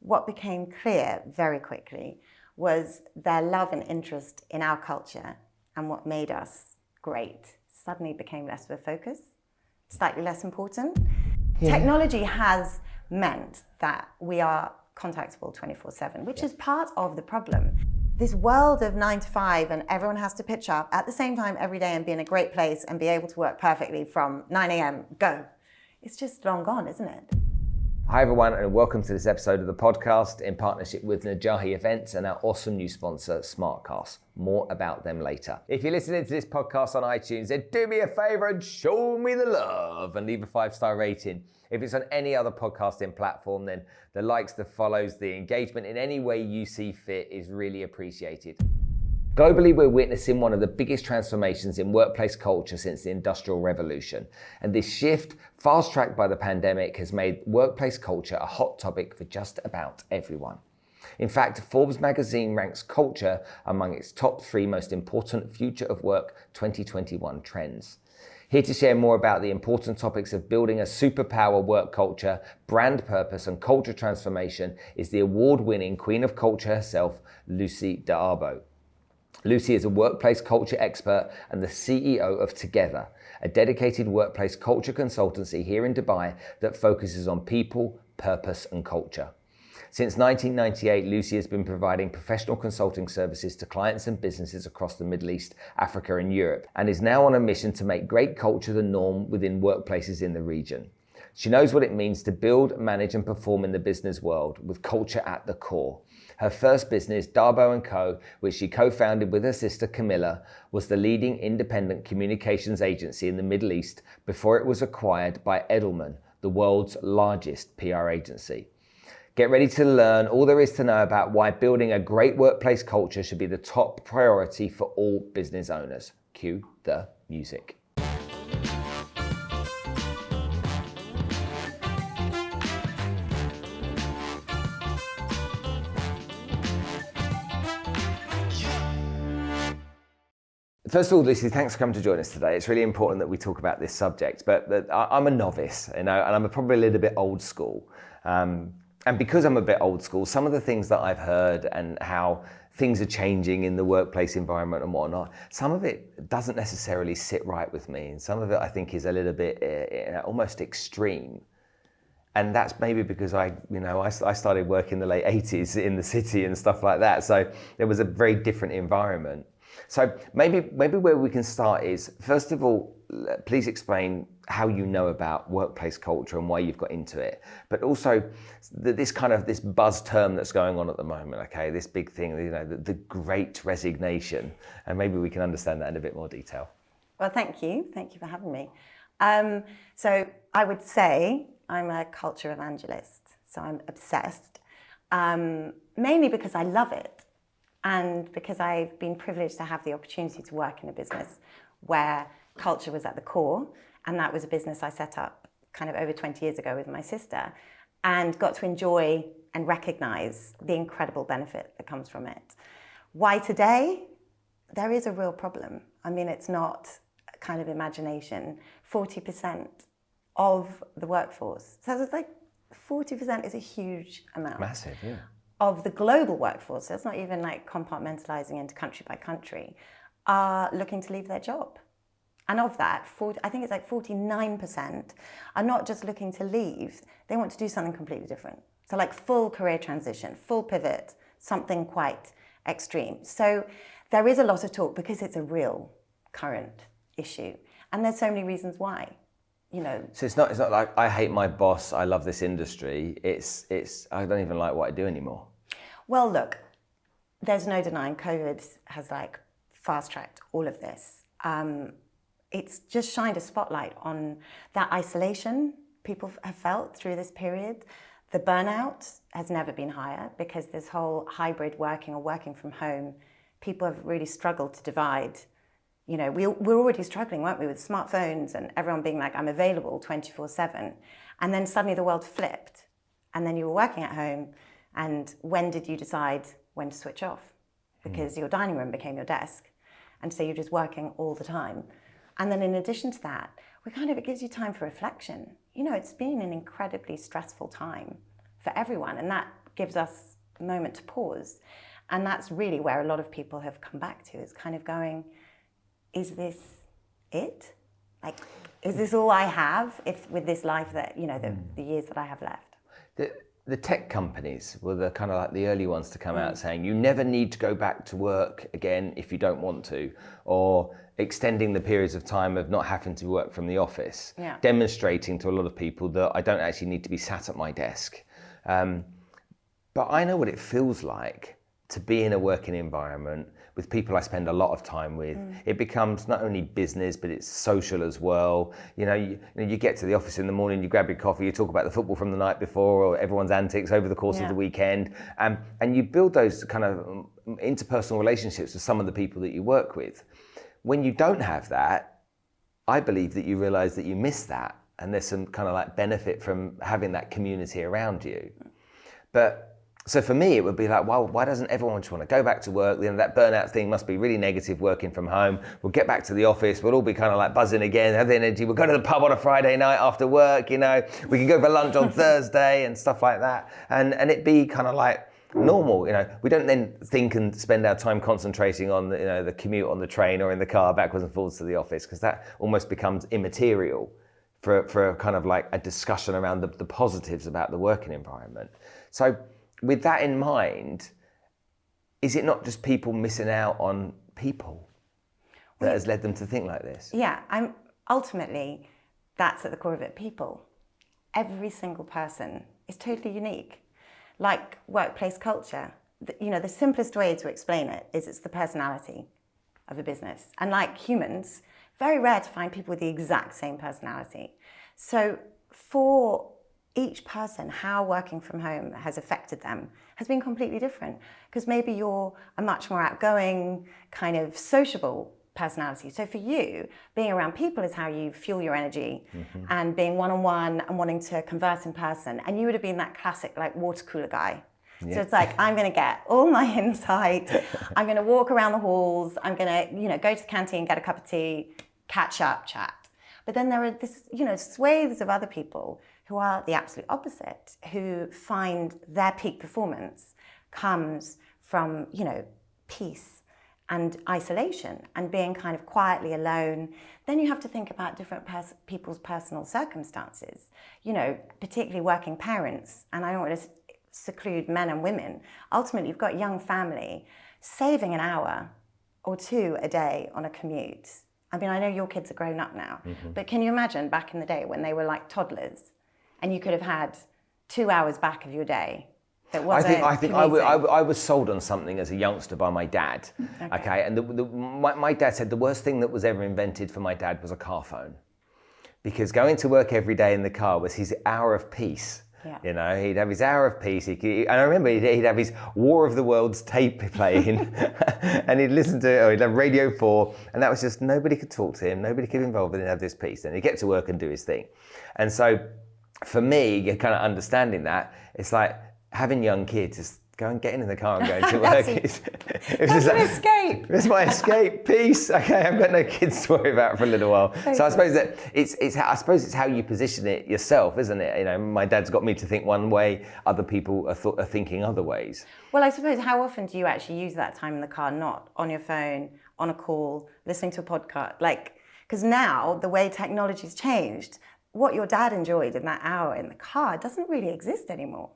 what became clear very quickly was their love and interest in our culture and what made us great suddenly became less of a focus, slightly less important. Yeah. Technology has meant that we are contactable 24/7, which is part of the problem. This world of 9 to 5 and everyone has to pitch up at the same time every day and be in a great place and be able to work perfectly from 9 a.m. go. It's just long gone, isn't it? Hi everyone, and welcome to this episode of the podcast in partnership with Najahi Events and our awesome new sponsor, Smartcast. More about them later. If you're listening to this podcast on iTunes, then do me a favor and show me the love and leave a 5-star rating. If it's on any other podcasting platform, then the likes, the follows, the engagement in any way you see fit is really appreciated. Globally, we're witnessing one of the biggest transformations in workplace culture since the Industrial Revolution. And this shift, fast-tracked by the pandemic, has made workplace culture a hot topic for just about everyone. In fact, Forbes magazine ranks culture among its top 3 most important Future of Work 2021 trends. Here to share more about the important topics of building a superpower work culture, brand purpose, and culture transformation is the award-winning Queen of Culture herself, Lucy DABO. Lucy is a workplace culture expert and the CEO of Together, a dedicated workplace culture consultancy here in Dubai that focuses on people, purpose, and culture. Since 1998, Lucy has been providing professional consulting services to clients and businesses across the Middle East, Africa, and Europe, and is now on a mission to make great culture the norm within workplaces in the region. She knows what it means to build, manage, and perform in the business world with culture at the core. Her first business, DABO CO, which she co-founded with her sister Camilla, was the leading independent communications agency in the Middle East before it was acquired by Edelman, the world's largest PR agency. Get ready to learn all there is to know about why building a great workplace culture should be the top priority for all business owners. Cue the music. First of all, Lucy, thanks for coming to join us today. It's really important that we talk about this subject, but I'm a novice, and I'm probably a little bit old school. And because I'm a bit old school, some of the things that I've heard and how things are changing in the workplace environment and whatnot, some of it doesn't necessarily sit right with me, and some of it I think is a little bit almost extreme. And that's maybe because I started work in the late 80s in the city and stuff like that, so it was a very different environment. So maybe where we can start is, first of all, please explain how you know about workplace culture and why you've got into it. But also this buzz term that's going on at the moment, okay, this big thing, the great resignation, and maybe we can understand that in a bit more detail. Well, thank you for having me. So I would say I'm a culture evangelist, so I'm obsessed, mainly because I love it. And because I've been privileged to have the opportunity to work in a business where culture was at the core, and that was a business I set up kind of over 20 years ago with my sister, and got to enjoy and recognize the incredible benefit that comes from it. Why today? There is a real problem. I mean, it's not a kind of imagination. 40% of the workforce. So it's like 40% is a huge amount. Massive, yeah. Of the global workforce, so it's not even like compartmentalizing into country by country, are looking to leave their job. And of that, I think it's like 49% are not just looking to leave, they want to do something completely different. So like full career transition, full pivot, something quite extreme. So there is a lot of talk because it's a real current issue. And there's so many reasons why. So it's not like I hate my boss, I love this industry. It's I don't even like what I do anymore. Well, look, there's no denying COVID has fast-tracked all of this. It's just shined a spotlight on that isolation people have felt through this period. The burnout has never been higher because this whole hybrid working or working from home, people have really struggled to divide. We're already struggling, weren't we, with smartphones and everyone being like, I'm available 24/7. And then suddenly the world flipped. And then you were working at home. And when did you decide when to switch off? Because your dining room became your desk. And so you're just working all the time. And then in addition to that, it gives you time for reflection. It's been an incredibly stressful time for everyone. And that gives us a moment to pause. And that's really where a lot of people have come back to, is kind of going, is this it? Like, is this all I have with this life that, the years that I have left? The tech companies were the kind of like the early ones to come out saying you never need to go back to work again if you don't want to, or extending the periods of time of not having to work from the office, demonstrating to a lot of people that I don't actually need to be sat at my desk. But I know what it feels like to be in a working environment with people I spend a lot of time with. It becomes not only business, but it's social as well. You get to the office in the morning, you grab your coffee, you talk about the football from the night before or everyone's antics over the course of the weekend. And you build those kind of interpersonal relationships with some of the people that you work with. When you don't have that, I believe that you realize that you miss that. And there's some kind of like benefit from having that community around you. So for me, it would be like, well, why doesn't everyone just want to go back to work? That burnout thing must be really negative working from home. We'll get back to the office. We'll all be kind of like buzzing again, have the energy. We'll go to the pub on a Friday night after work, We can go for lunch on Thursday and stuff like that. And it be kind of like normal, We don't then think and spend our time concentrating on the commute on the train or in the car backwards and forwards to the office, because that almost becomes immaterial for a kind of like a discussion around the positives about the working environment. So with that in mind, is it not just people missing out on people that has led them to think like this? Yeah, ultimately, that's at the core of it, people. Every single person is totally unique. Like workplace culture, the simplest way to explain it is it's the personality of a business. And like humans, very rare to find people with the exact same personality. So for each person, how working from home has affected them has been completely different. Because maybe you're a much more outgoing, kind of sociable personality. So for you, being around people is how you fuel your energy, and being one-on-one and wanting to converse in person. And you would have been that classic like water cooler guy. Yeah. So it's like, I'm going to get all my insight. I'm going to walk around the halls. I'm going to, go to the canteen, get a cup of tea, catch up, chat. But then there are this, swathes of other people who are the absolute opposite, who find their peak performance comes from, peace and isolation and being kind of quietly alone. Then you have to think about different people's personal circumstances, particularly working parents. And I don't want to seclude men and women. Ultimately, you've got a young family. Saving an hour or two a day on a commute. I mean, I know your kids are grown up now, but can you imagine back in the day when they were like toddlers and you could have had 2 hours back of your day? I think I was sold on something as a youngster by my dad. Okay, and my dad said the worst thing that was ever invented for my dad was a car phone, because going to work every day in the car was his hour of peace. Yeah. He'd have his hour of peace. And I remember he'd have his War of the Worlds tape playing, and he'd listen to it, or he'd have Radio 4, and that was just, nobody could talk to him, nobody could involve him and have this peace. And he'd get to work and do his thing. And so for me, kind of understanding that, it's like having young kids is go and get in the car and go to work. That's an escape. It's my escape, peace. Okay, I've got no kids to worry about for a little while. So I suppose that it's how you position it yourself, isn't it? My dad's got me to think one way, other people are thinking other ways. Well, I suppose, how often do you actually use that time in the car, not on your phone, on a call, listening to a podcast? Because now the way technology's changed, what your dad enjoyed in that hour in the car doesn't really exist anymore.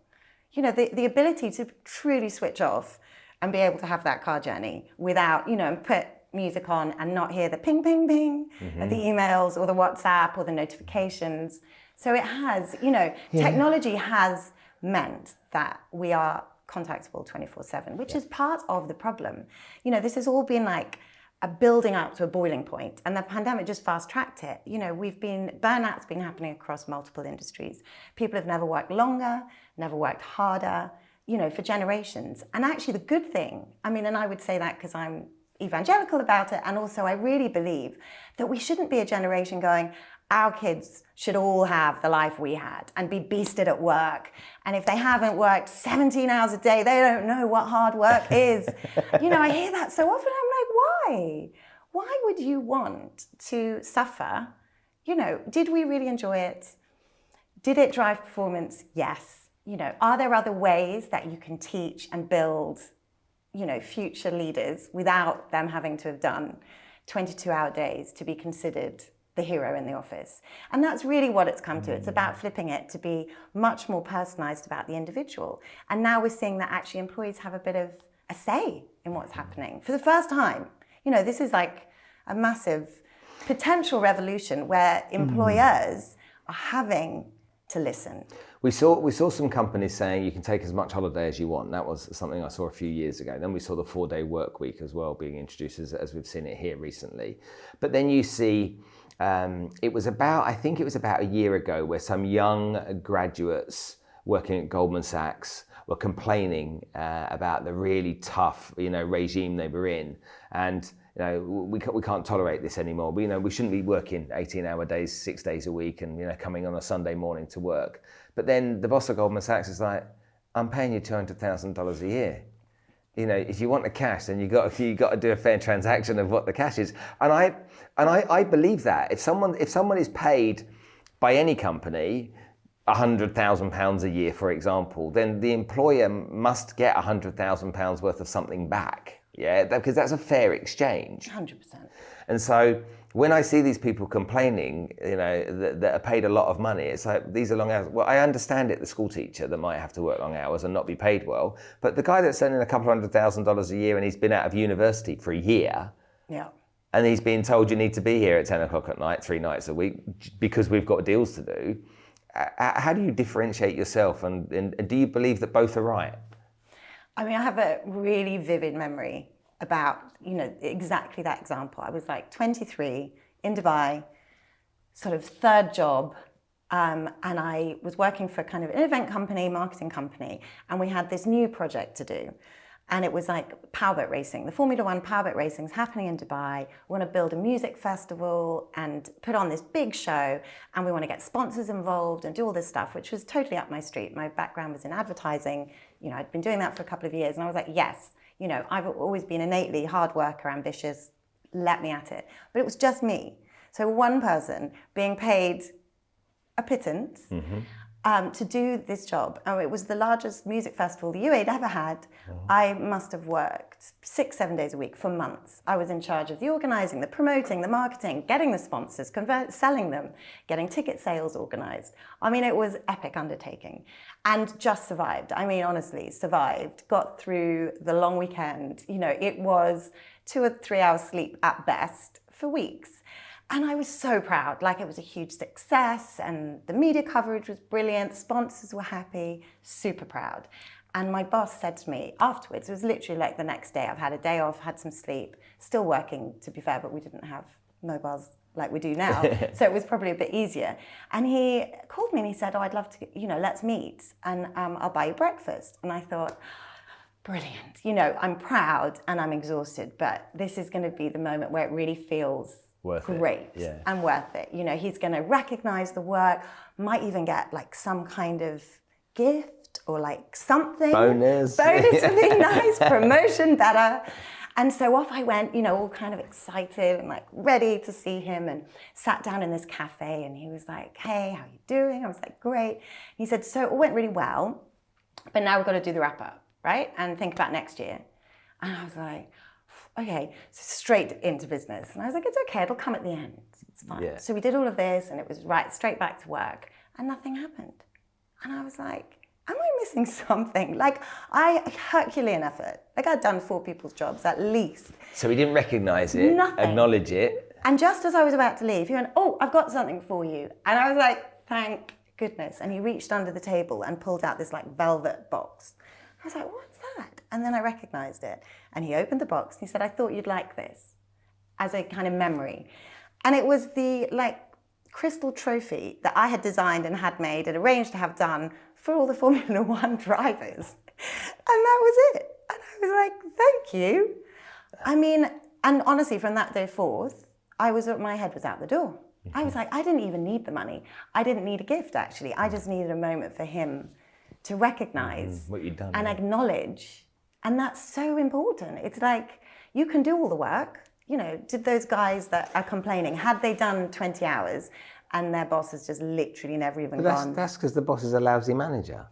The ability to truly switch off and be able to have that car journey without, and put music on and not hear the ping, ping, ping of the emails or the WhatsApp or the notifications. So it has, technology has meant that we are contactable 24/7, which is part of the problem. This has all been like a building up to a boiling point, and the pandemic just fast-tracked it. Burnout's been happening across multiple industries. People have never worked longer, never worked harder, for generations. And actually the good thing, and I would say that because I'm evangelical about it, and also I really believe that we shouldn't be a generation going, our kids should all have the life we had and be beasted at work. And if they haven't worked 17 hours a day, they don't know what hard work is. I hear that so often. I'm like, why? Why would you want to suffer? Did we really enjoy it? Did it drive performance? Yes. are there other ways that you can teach and build, future leaders without them having to have done 22-hour days to be considered the hero in the office? And that's really what it's come to. It's about flipping it to be much more personalized about the individual. And now we're seeing that actually employees have a bit of a say in what's happening for the first time. This is like a massive potential revolution where employers are having to listen. We saw some companies saying you can take as much holiday as you want. That was something I saw a few years ago. Then we saw the 4-day work week as well being introduced as we've seen it here recently. But then you see, I think it was about a year ago where some young graduates working at Goldman Sachs were complaining about the really tough, regime they were in. And we can't tolerate this anymore. We shouldn't be working 18-hour days, 6 days a week, and coming on a Sunday morning to work. But then the boss of Goldman Sachs is like, "I'm paying you $200,000 a year. If you want the cash, then you got to do a fair transaction of what the cash is." And I believe that if someone is paid by any company £100,000 a year, for example, then the employer must get £100,000 worth of something back. Yeah, because that's a fair exchange. 100%. And so when I see these people complaining, that are paid a lot of money, it's like, these are long hours. Well, I understand it, the school teacher that might have to work long hours and not be paid well, but the guy that's earning a couple $100,000 a year and he's been out of university for a year, and he's being told you need to be here at 10 o'clock at night, 3 nights a week, because we've got deals to do. How do you differentiate yourself, and do you believe that both are right? I mean, I have a really vivid memory about, exactly that example. I was like 23 in Dubai, sort of third job, and I was working for kind of an event company, marketing company, and we had this new project to do. And it was like powerboat racing. The Formula One powerboat racing is happening in Dubai. We want to build a music festival and put on this big show, and we want to get sponsors involved and do all this stuff, which was totally up my street. My background was in advertising. I'd been doing that for a couple of years, and I was like, yes, I've always been innately hard worker, ambitious, let me at it. But it was just me. So one person being paid a pittance to do this job. It was the largest music festival the UAE had ever had. I must have worked 6-7 days a week for months. I was in charge of the organising, the promoting, the marketing, getting the sponsors, selling them, getting ticket sales organised. I mean, it was epic undertaking, and just survived. I mean, honestly, survived, got through the long weekend. It was 2 or 3 hours sleep at best for weeks. And I was so proud, like it was a huge success, and the media coverage was brilliant, sponsors were happy, super proud. And my boss said to me afterwards, it was literally like the next day, I've had a day off, had some sleep, still working, to be fair, but we didn't have mobiles like we do now, so it was probably a bit easier. And he called me and he said, "Oh, I'd love to, let's meet, and I'll buy you breakfast." And I thought, brilliant, I'm proud and I'm exhausted, but this is going to be the moment where it really feels great and worth it. He's going to recognize the work, might even get like some kind of gift or like something. Bonus would be nice, promotion better. And so off I went, all kind of excited and like ready to see him, and sat down in this cafe, and he was like, "Hey, how are you doing?" I was like, "Great." He said, "So it all went really well, but now we've got to do the wrap up, right? And think about next year." And I was like, okay, so straight into business. And I was like, it's okay, it'll come at the end. It's fine. Yeah. So we did all of this, and it was straight back to work, and nothing happened. And I was like, am I missing something? Like, Herculean effort. Like, I'd done 4 people's jobs at least. So he didn't recognize it, acknowledge it. And just as I was about to leave, he went, "Oh, I've got something for you." And I was like, thank goodness. And he reached under the table and pulled out this like velvet box. I was like, what's that? And then I recognized it. And he opened the box and he said, "I thought you'd like this," as a kind of memory. And it was the like crystal trophy that I had designed and had made and arranged to have done for all the Formula One drivers. And that was it. And I was like, thank you. I mean, and honestly, from that day forth, my head was out the door. I was like, I didn't even need the money. I didn't need a gift, actually. I just needed a moment for him to recognize what you'd done, and acknowledge. And that's so important. It's like, you can do all the work. Did those guys that are complaining, had they done 20 hours and their boss has just literally never even gone? That's because the boss is a lousy manager.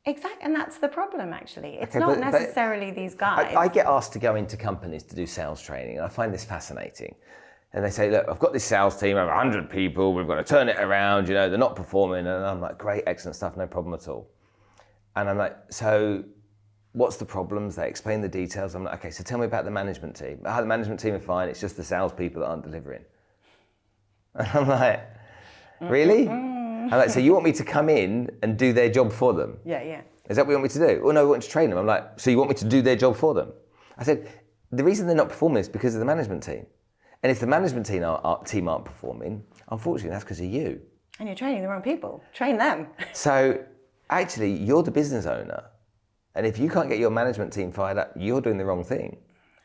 Exactly, and that's the problem, actually. It's Okay, not but necessarily these guys. I get asked to go into companies to do sales training, and I find this fascinating. And they say, look, I've got this sales team, I have 100 people, we've got to turn it around, you know, they're not performing. And I'm like, great, excellent stuff, no problem at all. And I'm like, so what's the problems? They explain the details. I'm like, okay, so tell me about the management team. Oh, the management team are fine, it's just the salespeople that aren't delivering. And I'm like, really? I'm like, so you want me to come in and do their job for them? Yeah. Is that what you want me to do? Oh, no, we want to train them. I'm like, so you want me to do their job for them? I said, the reason they're not performing is because of the management team. And if the management team aren't performing, unfortunately, that's because of you. And you're training the wrong people. Train them. So actually, you're the business owner. And if you can't get your management team fired up, you're doing the wrong thing.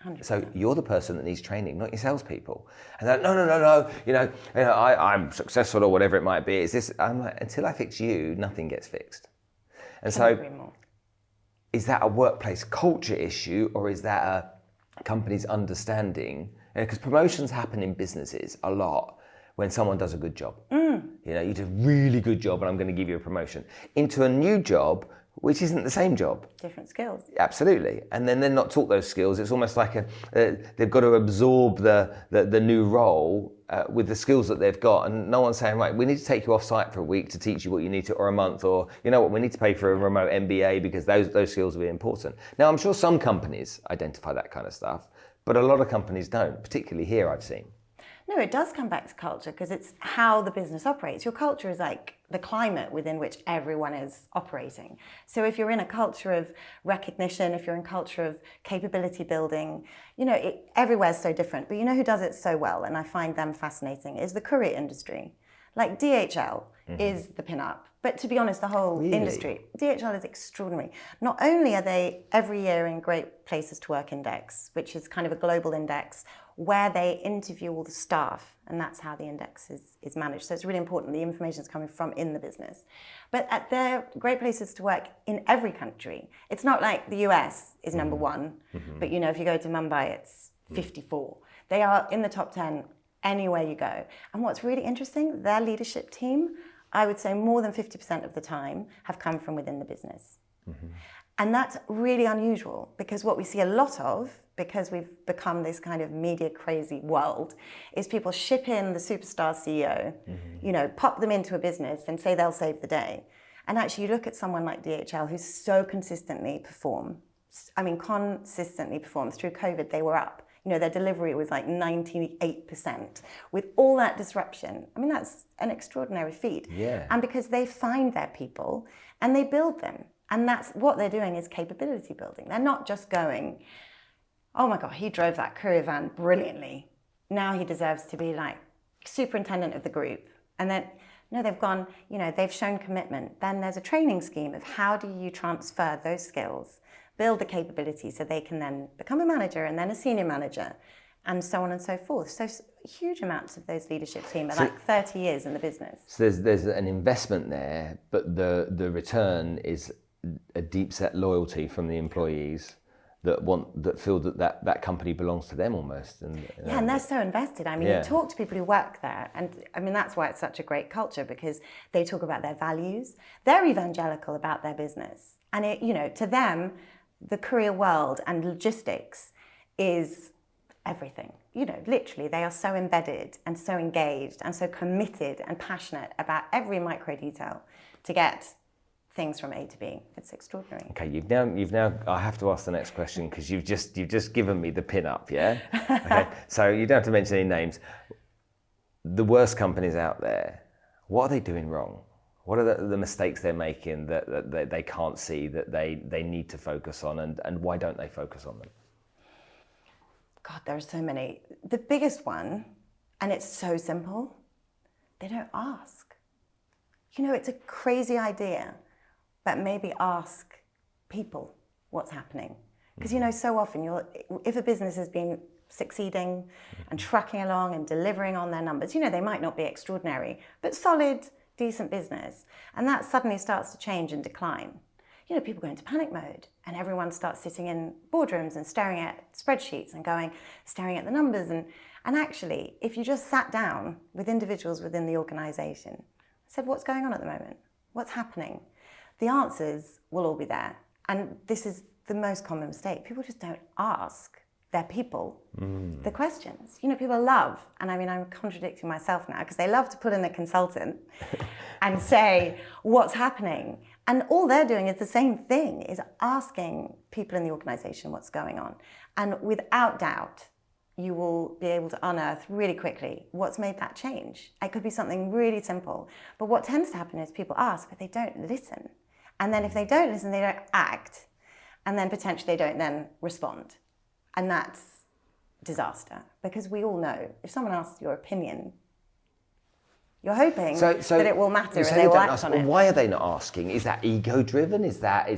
100%. So you're the person that needs training, not your salespeople. And they're like, no, you know, I'm successful or whatever it might be. Is this? I'm like, until I fix you, nothing gets fixed. And so, is that a workplace culture issue, or is that a company's understanding? Because promotions happen in businesses a lot when someone does a good job. You know, you did a really good job, and I'm going to give you a promotion into a new job, which isn't the same job. Different skills. Absolutely. And then they're not taught those skills. It's almost like they've got to absorb the new role with the skills that they've got. And no one's saying, right, we need to take you off site for a week to teach you what you need to, or a month, or you know what, we need to pay for a remote MBA because those skills will be important. Now, I'm sure some companies identify that kind of stuff, but a lot of companies don't, particularly here I've seen. No, it does come back to culture because it's how the business operates. Your culture is like the climate within which everyone is operating. So if you're in a culture of recognition, if you're in a culture of capability building, you know, everywhere's so different. But you know who does it so well, and I find them fascinating, is the courier industry. Like DHL is the pin-up. But to be honest, the whole industry, DHL is extraordinary. Not only are they every year in Great Places to Work Index, which is kind of a global index, where they interview all the staff, and that's how the index is managed. So it's really important. The information is coming from in the business. But at their Great Places to Work in every country, it's not like the US is number one, but you know, if you go to Mumbai, it's 54. They are in the top 10 anywhere you go. And what's really interesting, their leadership team, I would say more than 50% of the time, have come from within the business. And that's really unusual because what we see a lot of, because we've become this kind of media crazy world, is people ship in the superstar CEO, you know, pop them into a business and say they'll save the day. And actually you look at someone like DHL who's so consistently consistently performed. Through COVID, they were up. You know, their delivery was like 98%. With all that disruption, I mean, that's an extraordinary feat. Yeah. And because they find their people and they build them. And that's what they're doing, is capability building. They're not just going, oh my God, he drove that courier van brilliantly. Now he deserves to be like superintendent of the group. And then, no, they've gone, you know, they've shown commitment. Then there's a training scheme of how do you transfer those skills, build the capability so they can then become a manager and then a senior manager, and so on and so forth. So huge amounts of those leadership team are like 30 years in the business. So there's an investment there, but the return is a deep set loyalty from the employees that feel that company belongs to them almost. And they're so invested. I mean, you talk to people who work there, and I mean, that's why it's such a great culture, because they talk about their values. They're evangelical about their business. And it, you know, to them, the courier world and logistics is everything. You know, literally, they are so embedded and so engaged and so committed and passionate about every micro detail to get things from A to B. It's extraordinary. Okay, you've now. I have to ask the next question because you've just given me the pin up, yeah. Okay, so you don't have to mention any names. The worst companies out there, what are they doing wrong? What are the mistakes they're making that they can't see, that they need to focus on, and why don't they focus on them? God, there are so many. The biggest one, and it's so simple, they don't ask. You know, it's a crazy idea, but maybe ask people what's happening. Because, you know, so often if a business has been succeeding and trucking along and delivering on their numbers, you know, they might not be extraordinary, but solid, decent business. And that suddenly starts to change and decline. You know, people go into panic mode and everyone starts sitting in boardrooms and staring at spreadsheets and staring at the numbers. And actually, if you just sat down with individuals within the organization, said, what's going on at the moment? What's happening? the answers will all be there. And this is the most common mistake. People just don't ask their people the questions. You know, people love, and I mean, I'm contradicting myself now, because they love to put in a consultant and say, what's happening? And all they're doing is the same thing, is asking people in the organization what's going on. And without doubt, you will be able to unearth really quickly what's made that change. It could be something really simple. But what tends to happen is people ask, but they don't listen. And then if they don't listen, they don't act. And then potentially they don't then respond. And that's disaster, because we all know if someone asks your opinion, you're hoping that it will matter and they will act on it. Why are they not asking? Is that ego-driven? Is that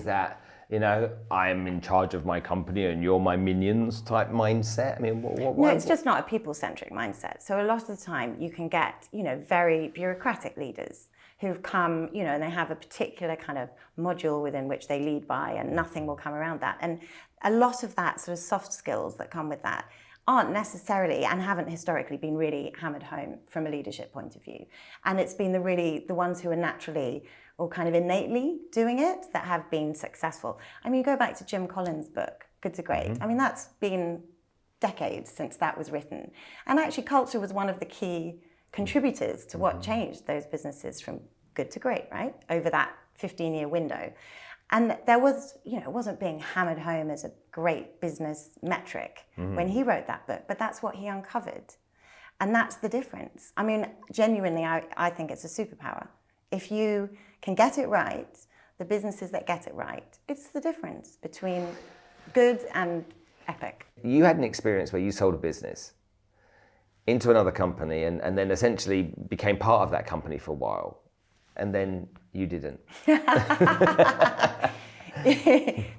you know, I'm in charge of my company and you're my minions type mindset? I mean, no, it's just not a people-centric mindset. So a lot of the time you can get, you know, very bureaucratic leaders who've come, you know, and they have a particular kind of module within which they lead by, and nothing will come around that. And a lot of that sort of soft skills that come with that aren't necessarily and haven't historically been really hammered home from a leadership point of view. And it's been the ones who are naturally or kind of innately doing it that have been successful. I mean, you go back to Jim Collins' book, Good to Great. I mean, that's been decades since that was written. And actually culture was one of the key contributors to what changed those businesses from good to great, right? Over that 15-year window. And there was, you know, it wasn't being hammered home as a great business metric when he wrote that book, but that's what he uncovered. And that's the difference. I mean, genuinely, I think it's a superpower. If you can get it right, the businesses that get it right, it's the difference between good and epic. You had an experience where you sold a business into another company and then essentially became part of that company for a while, and then you didn't.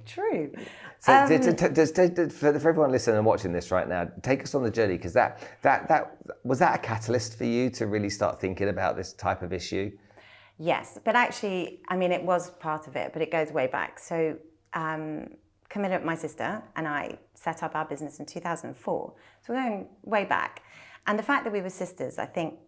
True. So for everyone listening and watching this right now, take us on the journey, because that was that a catalyst for you to really start thinking about this type of issue? Yes, but actually, I mean, it was part of it, but it goes way back. So Camilla, my sister, and I set up our business in 2004. So we're going way back. And the fact that we were sisters, I think,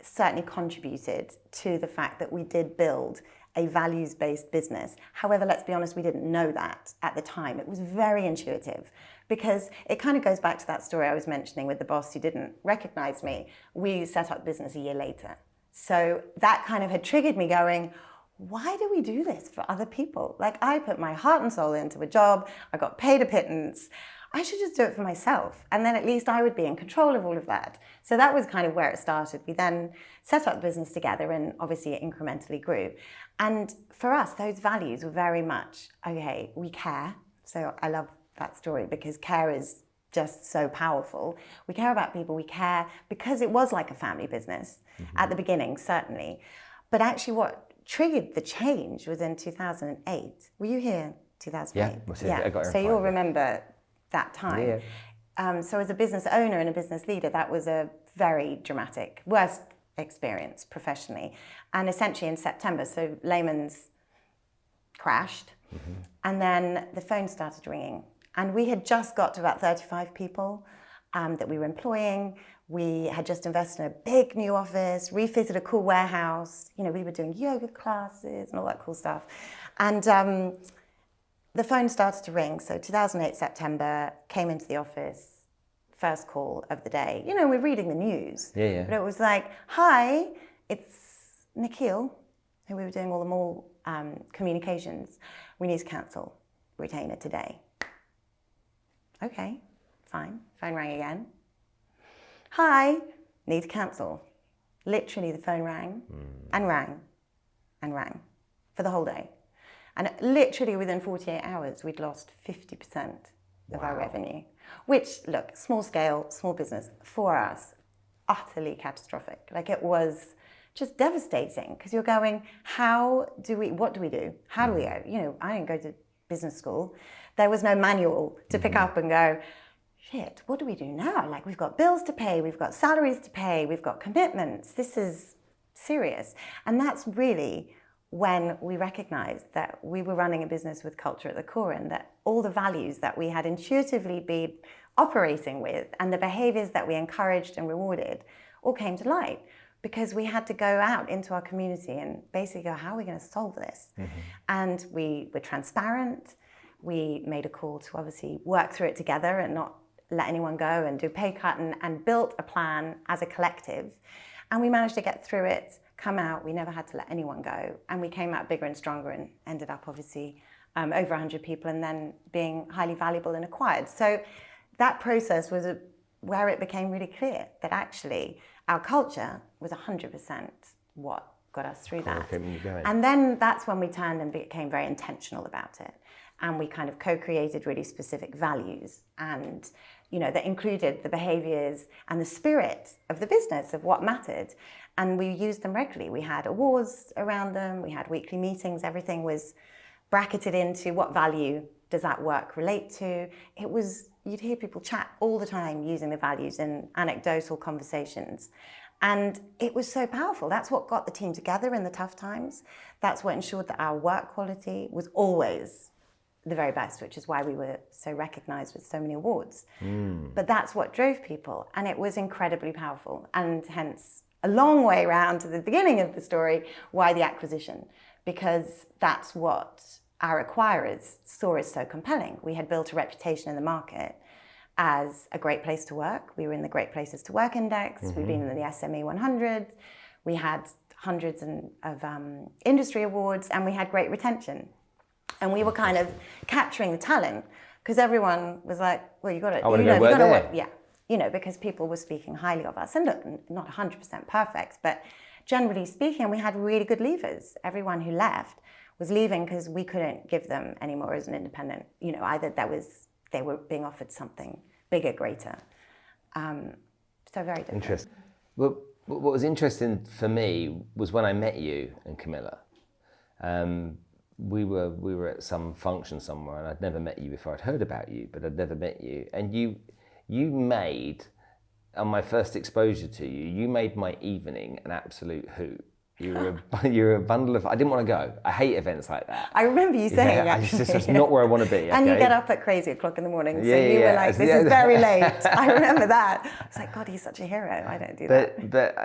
certainly contributed to the fact that we did build a values-based business. However, let's be honest, we didn't know that at the time. It was very intuitive, because it kind of goes back to that story I was mentioning with the boss who didn't recognize me. We set up business a year later. So that kind of had triggered me going, why do we do this for other people? Like, I put my heart and soul into a job, I got paid a pittance, I should just do it for myself. And then at least I would be in control of all of that. So that was kind of where it started. We then set up the business together, and obviously it incrementally grew. And for us, those values were very much, okay, we care. So I love that story, because care is just so powerful. We care about people, we care because it was like a family business at the beginning, certainly. But actually what triggered the change was in 2008. Were you here 2008? Yeah. I got so you'll remember that time. Yeah. So as a business owner and a business leader, that was a very dramatic, worst experience professionally. And essentially in September, so Lehman's crashed, and then the phone started ringing. And we had just got to about 35 people that we were employing. We had just invested in a big new office, refitted a cool warehouse. You know, we were doing yoga classes and all that cool stuff. And the phone started to ring. So 2008 September, came into the office, first call of the day. You know, we're reading the news. Yeah. But it was like, hi, it's Nikhil, who we were doing all the mall communications. We need to cancel retainer today. Okay, fine. Phone rang again. Hi, need to cancel. Literally the phone rang and rang and rang for the whole day. And literally within 48 hours, we'd lost 50% of our revenue, which, look, small scale, small business, for us, utterly catastrophic. Like, it was just devastating, because you're going, what do we do? How do we go? You know, I didn't go to business school. There was no manual to pick up and go, shit, what do we do now? Like, we've got bills to pay, we've got salaries to pay, we've got commitments. This is serious. And that's really when we recognized that we were running a business with culture at the core, and that all the values that we had intuitively been operating with and the behaviors that we encouraged and rewarded all came to light. because we had to go out into our community and basically go, how are we going to solve this? And we were transparent. We made a call to obviously work through it together and not let anyone go and do pay cut, and built a plan as a collective. And we managed to get through it, come out. We never had to let anyone go. And we came out bigger and stronger and ended up obviously over 100 people and then being highly valuable and acquired. So that process was where it became really clear that actually our culture was 100% what got us through that. And then that's when we turned and became very intentional about it. And we kind of co-created really specific values, and that included the behaviors and the spirit of the business, of what mattered. And we used them regularly. We had awards around them. We had weekly meetings. Everything was bracketed into what value does that work relate to. You'd hear people chat all the time using the values in anecdotal conversations. And it was so powerful. That's what got the team together in the tough times. That's what ensured that our work quality was always the very best, which is why we were so recognized with so many awards. But that's what drove people, and it was incredibly powerful, and hence a long way around to the beginning of the story, why the acquisition, because that's what our acquirers saw as so compelling. We had built a reputation in the market as a great place to work. We were in the Great Places to Work Index. We've been in the SME 100. We had hundreds of industry awards, and we had great retention. And we were kind of capturing the talent, because everyone was like, well, you got to, because people were speaking highly of us. And look, not 100% perfect, but generally speaking, we had really good leavers. Everyone who left was leaving because we couldn't give them any more as an independent, either they were being offered something bigger, greater. So very different. Interesting. Well, what was interesting for me was when I met you and Camilla. We were at some function somewhere, and I'd never met you before. I'd heard about you, but I'd never met you. And you made, on my first exposure to you, you made my evening an absolute hoot. You were a bundle of. I didn't want to go. I hate events like that. I remember you saying actually. It's just not where I want to be. Okay? And you get up at crazy o'clock in the morning, so you were like, "This is very late." I remember that. I was like, "God, he's such a hero." I don't do that. But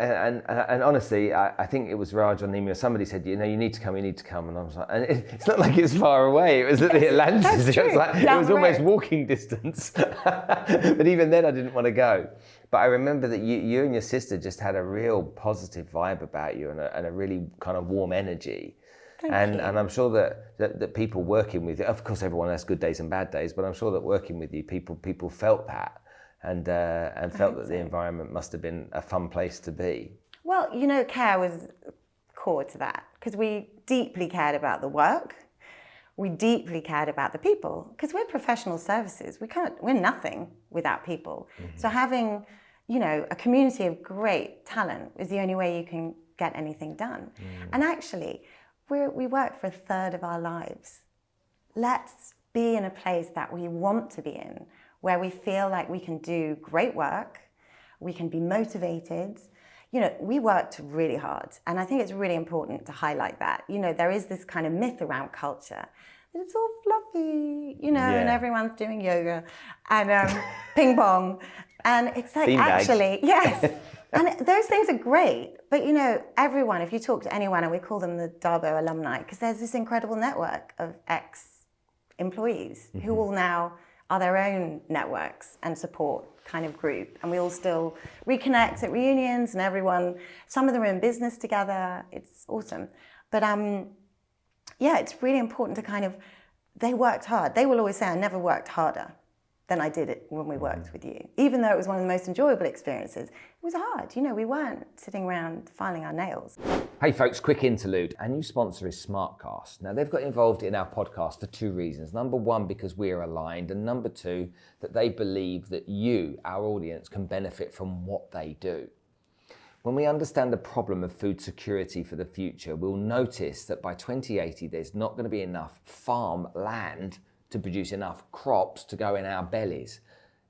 honestly, I think it was Raj on the email. Somebody said, "You need to come. You need to come." And I was like, and it's not like it's far away. It was at the Atlantis. It was almost walking distance. But even then, I didn't want to go. But I remember that you and your sister just had a real positive vibe about you, and a really kind of warm energy. And I'm sure that people working with you, of course everyone has good days and bad days, but I'm sure that working with you, people felt that and felt that the environment must have been a fun place to be. Well, care was core to that, because we deeply cared about the work. We deeply cared about the people, because we're professional services. We're nothing without people. So having a community of great talent is the only way you can get anything done. And actually, we work for a third of our lives. Let's be in a place that we want to be in, where we feel like we can do great work, we can be motivated. We worked really hard, and I think it's really important to highlight that. There is this kind of myth around culture. It's all fluffy, and everyone's doing yoga and ping pong. And it's like, actually, yes. And those things are great. But, everyone, if you talk to anyone, and we call them the DABO alumni, because there's this incredible network of ex-employees who all now are their own networks and support kind of group. And we all still reconnect at reunions, and some of them are in business together. It's awesome. But it's really important to they worked hard. They will always say, I never worked harder than I did it when we worked with you. Even though it was one of the most enjoyable experiences, it was hard. We weren't sitting around filing our nails. Hey folks, quick interlude. Our new sponsor is Smartcast. Now, they've got involved in our podcast for two reasons. Number one, because we are aligned, and number two, that they believe that you, our audience, can benefit from what they do. When we understand the problem of food security for the future, we'll notice that by 2080, there's not going to be enough farm land to produce enough crops to go in our bellies.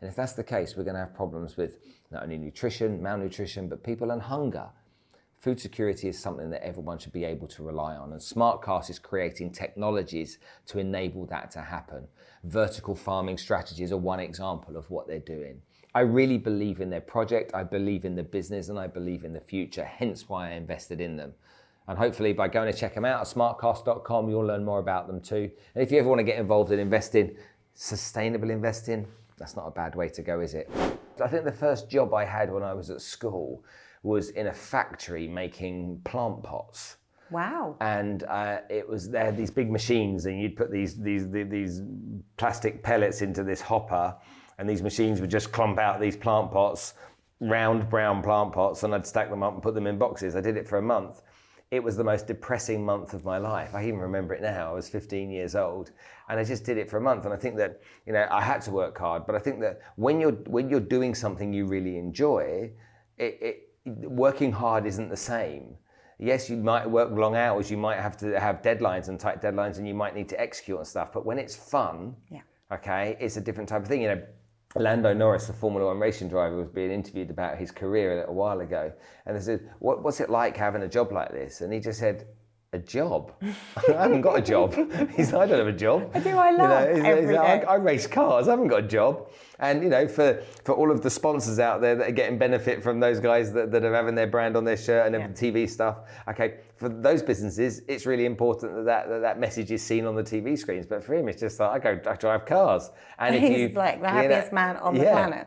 And if that's the case, we're going to have problems with not only nutrition, malnutrition, but people and hunger. Food security is something that everyone should be able to rely on, and Smartcast is creating technologies to enable that to happen. Vertical farming strategies are one example of what they're doing. I really believe in their project, I believe in the business, and I believe in the future, hence why I invested in them. And hopefully by going to check them out at smartcast.com, you'll learn more about them too. And if you ever want to get involved in investing, sustainable investing, that's not a bad way to go, is it? I think the first job I had when I was at school was in a factory making plant pots. Wow. And they had these big machines, and you'd put these plastic pellets into this hopper, and these machines would just clump out these plant pots, round brown plant pots, and I'd stack them up and put them in boxes. I did it for a month. It was the most depressing month of my life. I even remember it now. I was 15 years old, and I just did it for a month. And I think that, I had to work hard, but I think that when you're doing something you really enjoy, working hard isn't the same. Yes, you might work long hours, you might have to have deadlines and tight deadlines, and you might need to execute and stuff. But when it's fun, okay, it's a different type of thing. Lando Norris, the Formula One racing driver, was being interviewed about his career a little while ago. And they said, what's it like having a job like this? And he just said, a job? I haven't got a job. He said, I don't have a job. I do, I love every day. I race cars, I haven't got a job. And for all of the sponsors out there that are getting benefit from those guys that are having their brand on their shirt and the TV stuff, okay, for those businesses, it's really important that message is seen on the TV screens. But for him, it's just like, I drive cars. And he's like the happiest man on the planet.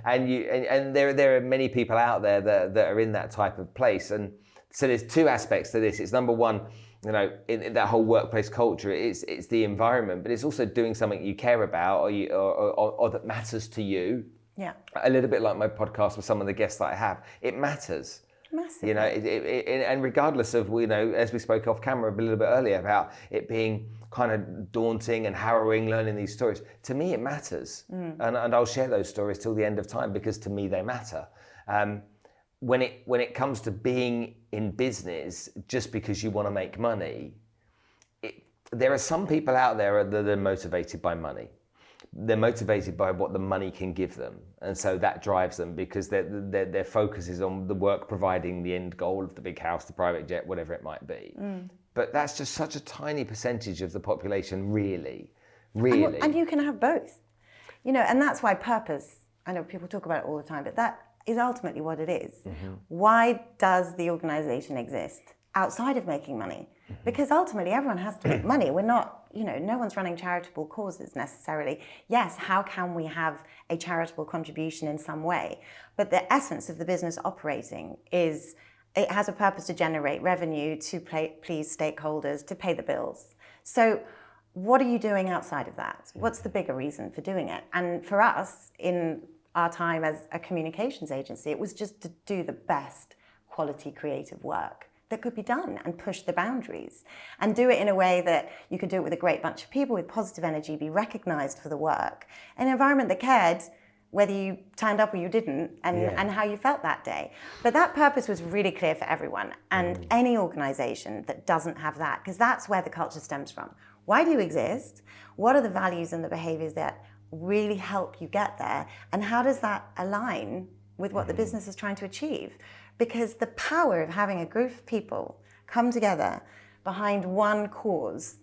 and there are many people out there that are in that type of place. And so there's two aspects to this. It's number one, in that whole workplace culture, it's the environment, but it's also doing something you care about or that matters to you. Yeah. A little bit like my podcast with some of the guests that I have, it matters. Massively. And regardless of, as we spoke off camera a little bit earlier about it being kind of daunting and harrowing learning these stories, to me it matters. And I'll share those stories till the end of time because to me they matter. When it comes to being in business just because you want to make money, there are some people out there that are motivated by money. They're motivated by what the money can give them, and so that drives them because their focus is on the work providing the end goal of the big house, the private jet, whatever it might be. But that's just such a tiny percentage of the population, really. And you can have both, and that's why purpose. I know people talk about it all the time, but that is ultimately what it is. Why does the organization exist outside of making money? Because ultimately everyone has to make money. We're not, no one's running charitable causes necessarily. Yes, how can we have a charitable contribution in some way? But the essence of the business operating is it has a purpose to generate revenue, to please stakeholders, to pay the bills. So what are you doing outside of that? What's the bigger reason for doing it? And for us, in our time as a communications agency, it was just to do the best quality creative work that could be done and push the boundaries and do it in a way that you could do it with a great bunch of people with positive energy, be recognized for the work, an environment that cared whether you turned up or you didn't and how you felt that day. But that purpose was really clear for everyone, and any organization that doesn't have that, because that's where the culture stems from. Why do you exist? What are the values and the behaviors that really help you get there, and how does that align with what the business is trying to achieve? Because the power of having a group of people come together behind one cause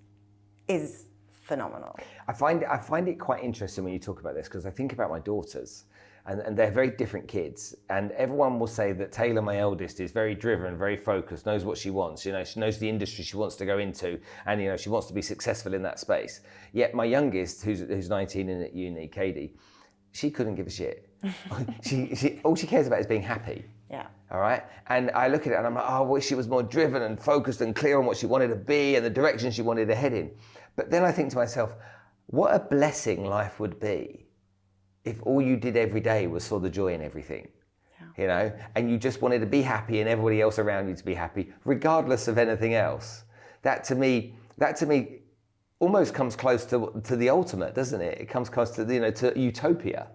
is phenomenal. I find it quite interesting when you talk about this, because I think about my daughters, and they're very different kids, and everyone will say that Taylor, my eldest, is very driven, very focused, knows what she wants. She knows the industry she wants to go into, and she wants to be successful in that space. Yet my youngest, who's 19 and at uni, Katie, she couldn't give a shit. she all she cares about is being happy. Yeah. All right. And I look at it and I'm like, I wish she was more driven and focused and clear on what she wanted to be and the direction she wanted to head in. But then I think to myself, what a blessing life would be if all you did every day was saw the joy in everything. And you just wanted to be happy and everybody else around you to be happy, regardless of anything else. That to me almost comes close to the ultimate, doesn't it? It comes close to to utopia.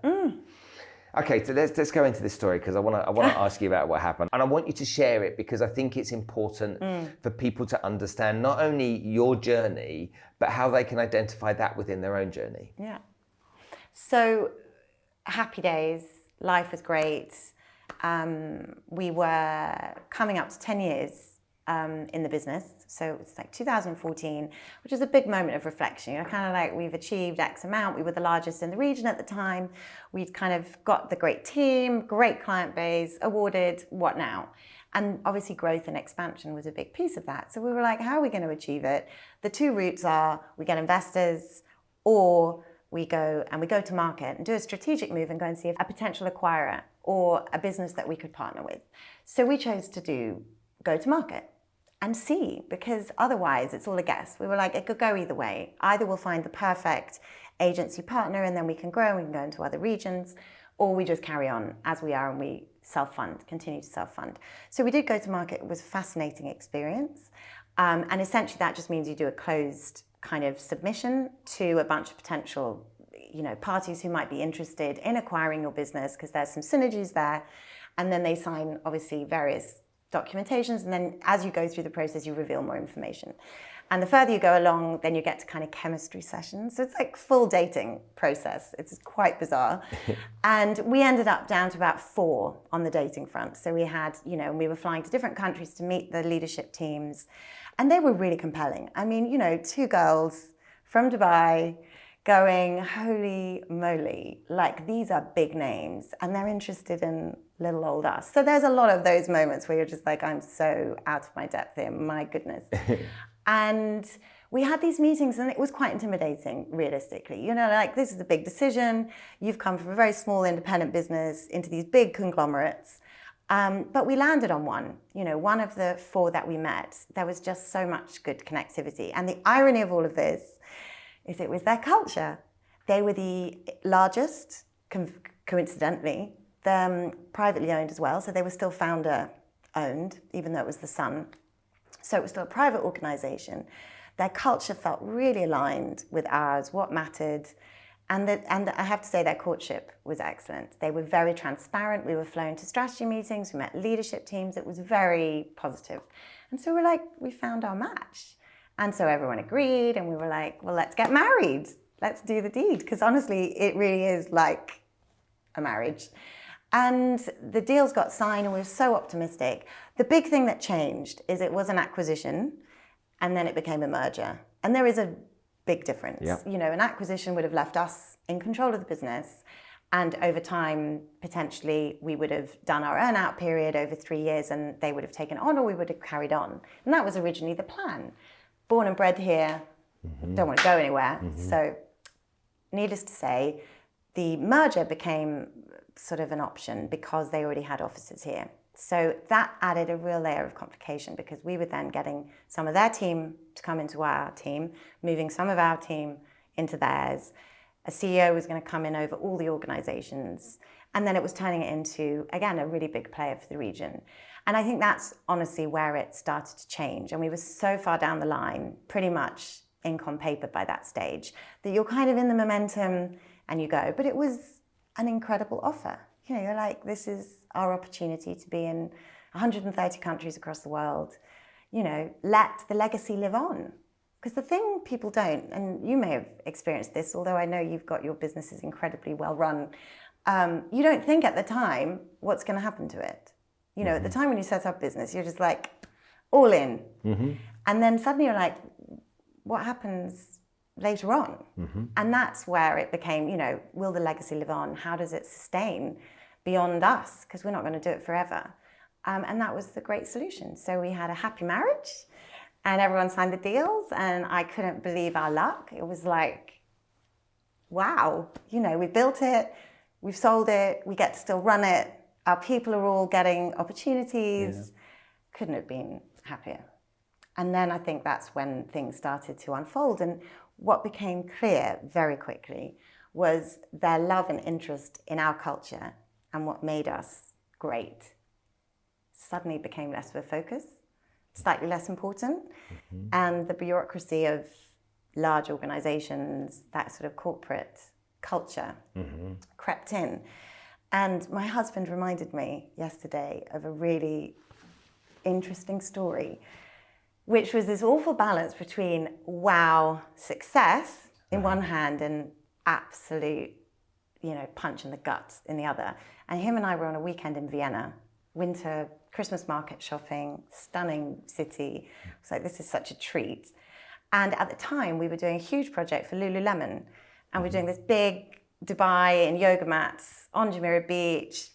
Okay, so let's go into this story, because I want to ask you about what happened, and I want you to share it because I think it's important for people to understand not only your journey but how they can identify that within their own journey. Yeah. So happy days, life was great. We were coming up to 10 years in the business. So it's like 2014, which is a big moment of reflection. You know, kind of like we've achieved X amount. We were the largest in the region at the time. We'd kind of got the great team, great client base, awarded, what now? And obviously growth and expansion was a big piece of that. So we were like, how are we going to achieve it? The two routes are we get investors, or we go to market and do a strategic move and go and see if a potential acquirer or a business that we could partner with. So we chose to go to market and see, because otherwise it's all a guess. We were like, it could go either way. Either we'll find the perfect agency partner and then we can grow and we can go into other regions, or we just carry on as we are and we self-fund, continue to self-fund. So we did go to market. It was a fascinating experience. And essentially that just means you do a closed kind of submission to a bunch of potential, parties who might be interested in acquiring your business, because there's some synergies there. And then they sign obviously various documentations. And then as you go through the process, you reveal more information. And the further you go along, then you get to kind of chemistry sessions. So it's like full dating process. It's quite bizarre. And we ended up down to about 4 on the dating front. So we had, we were flying to different countries to meet the leadership teams. And they were really compelling. I mean, 2 girls from Dubai going, holy moly, like these are big names and they're interested in little old us. So there's a lot of those moments where you're just like, I'm so out of my depth here, my goodness. And we had these meetings and it was quite intimidating, realistically. Like this is a big decision. You've come from a very small independent business into these big conglomerates. But we landed on one. One of the 4 that we met, there was just so much good connectivity. And the irony of all of this is it was their culture. They were the largest, coincidentally, privately owned as well. So they were still founder owned, even though it was the son. So it was still a private organization. Their culture felt really aligned with ours, what mattered. And I have to say their courtship was excellent. They were very transparent. We were flown to strategy meetings. We met leadership teams. It was very positive. And so we're like, we found our match. And so everyone agreed. And we were like, well, let's get married. Let's do the deed. Because honestly, it really is like a marriage. And the deals got signed and we were so optimistic. The big thing that changed is it was an acquisition and then it became a merger. And there is a big difference. Yep. An acquisition would have left us in control of the business. And over time, potentially, we would have done our earn-out period over 3 years and they would have taken on or we would have carried on. And that was originally the plan. Born and bred here, don't want to go anywhere. So needless to say, the merger became sort of an option because they already had offices here. So that added a real layer of complication because we were then getting some of their team to come into our team, moving some of our team into theirs. A CEO was going to come in over all the organizations. And then it was turning it into, again, a really big player for the region. And I think that's honestly where it started to change. And we were so far down the line, pretty much ink on paper by that stage, that you're kind of in the momentum and you go. But it was an incredible offer. You're like, this is our opportunity to be in 130 countries across the world. Let the legacy live on. Because the thing people don't, and you may have experienced this, although I know you've got your businesses incredibly well run, you don't think at the time what's going to happen to it. At the time when you set up business, you're just like, all in. And then suddenly you're like, what happens later on? And that's where it became, will the legacy live on? How does it sustain beyond us? Because we're not going to do it forever. And that was the great solution. So we had a happy marriage and everyone signed the deals and I couldn't believe our luck. It was like, wow, we built it, we've sold it, we get to still run it. Our people are all getting opportunities. Yeah. Couldn't have been happier. And then I think that's when things started to unfold. And what became clear very quickly was their love and interest in our culture and what made us great suddenly became less of a focus, slightly less important. And the bureaucracy of large organizations, that sort of corporate culture crept in. And my husband reminded me yesterday of a really interesting story, which was this awful balance between wow, success in one hand and absolute, punch in the gut in the other. And him and I were on a weekend in Vienna winter Christmas market shopping, stunning city. It's like, this is such a treat. And at the time, we were doing a huge project for Lululemon. And we're doing this big Dubai and yoga mats on Jumeirah Beach,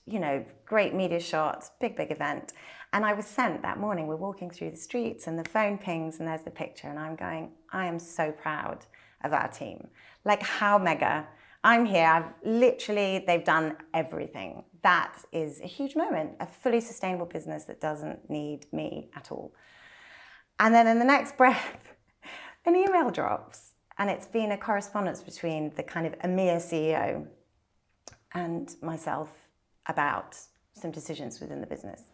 great media shots, big event. And I was sent that morning, we're walking through the streets and the phone pings and there's the picture. And I'm going, I am so proud of our team. Like, how mega. I'm here, they've done everything. That is a huge moment, a fully sustainable business that doesn't need me at all. And then in the next breath, an email drops. And it's been a correspondence between the kind of EMEA CEO and myself about some decisions within the business.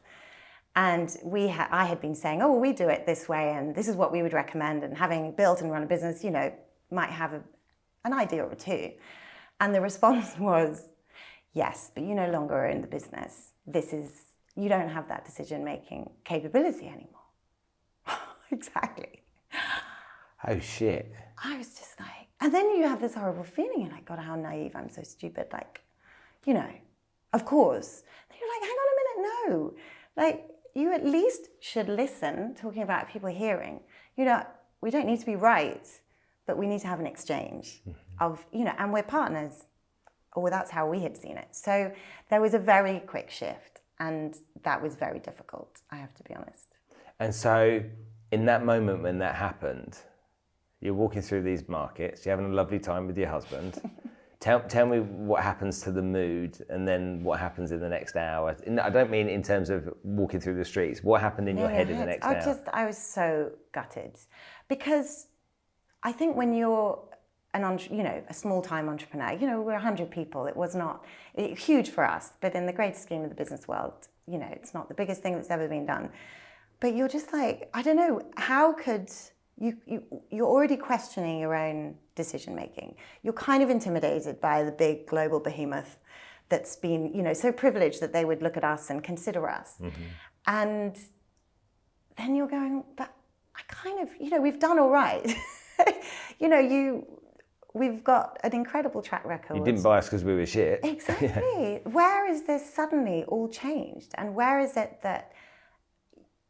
And I had been saying, oh, we do it this way, and this is what we would recommend. And having built and run a business, might have an idea or two. And the response was, yes, but you no longer are in the business. You don't have that decision-making capability anymore. Exactly. Oh, shit. I was just like, and then you have this horrible feeling. You're like, God, how naive. I'm so stupid. Like, of course. Then you're like, hang on a minute, no. Like, you at least should listen, talking about people hearing. We don't need to be right, but we need to have an exchange of, and we're partners. Or that's how we had seen it. So there was a very quick shift, and that was very difficult, I have to be honest. And so in that moment when that happened, you're walking through these markets, you're having a lovely time with your husband. Tell me what happens to the mood, and then what happens in the next hour. I don't mean in terms of walking through the streets. What happened in your head in the next hour? I was so gutted, because I think when you're a small-time entrepreneur, we're 100 people. It was not huge for us, but in the great scheme of the business world, it's not the biggest thing that's ever been done. But you're just like, I don't know, how could you're already questioning your own decision-making. You're kind of intimidated by the big global behemoth that's been, so privileged that they would look at us and consider us. Mm-hmm. And then you're going, but I kind of, we've done all right. We've got an incredible track record. You didn't buy us because we were shit. Exactly. Yeah. Where is this suddenly all changed? And where is it that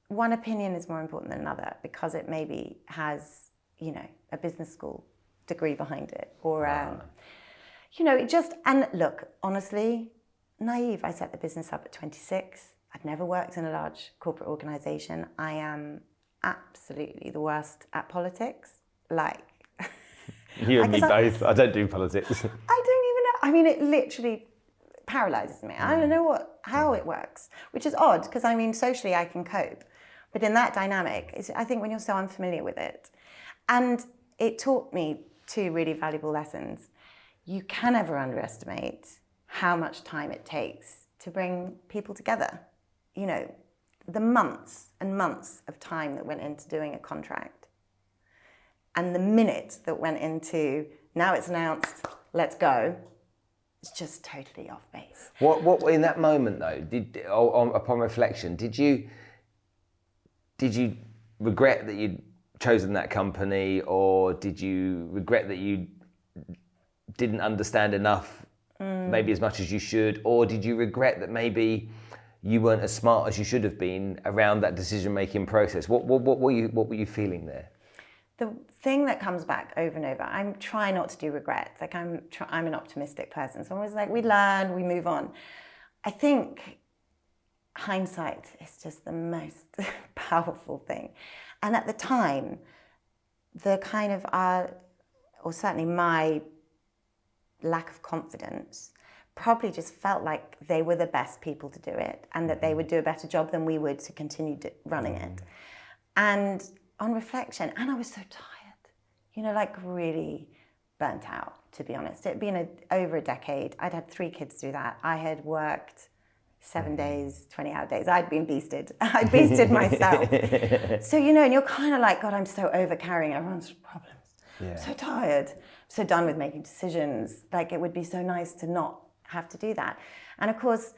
one opinion is more important than another because it maybe has, a business school degree behind it? Or, and look, honestly, naive. I set the business up at 26. I'd never worked in a large corporate organization. I am absolutely the worst at politics. You and me both. I don't do politics. I don't even know. I mean, it literally paralyzes me. I don't know how it works, which is odd because, socially I can cope. But in that dynamic, I think when you're so unfamiliar with it. And it taught me two really valuable lessons. You can never underestimate how much time it takes to bring people together. The months and months of time that went into doing a contract. And the minutes that went into, now it's announced, let's go, it's just totally off base. What in that moment though, upon reflection, did you regret that you'd chosen that company, or did you regret that you didn't understand enough, maybe as much as you should, or did you regret that maybe you weren't as smart as you should have been around that decision-making process? What were you feeling there? The thing that comes back over and over, I'm trying not to do regrets. I'm an optimistic person. So I'm always like, we learn, we move on. I think hindsight is just the most powerful thing. And at the time, the kind of or certainly my lack of confidence probably just felt like they were the best people to do it, and that they would do a better job than we would to continue running it. And on reflection, and I was so tired, really burnt out, to be honest. It'd been over a decade. I'd had 3 kids through that. I had worked 7 days, 20-hour days. I'd been beasted. I beasted myself. So, and you're kind of like, God, I'm so over carrying everyone's problems. Yeah. I'm so tired. I'm so done with making decisions. It would be so nice to not have to do that. And of course,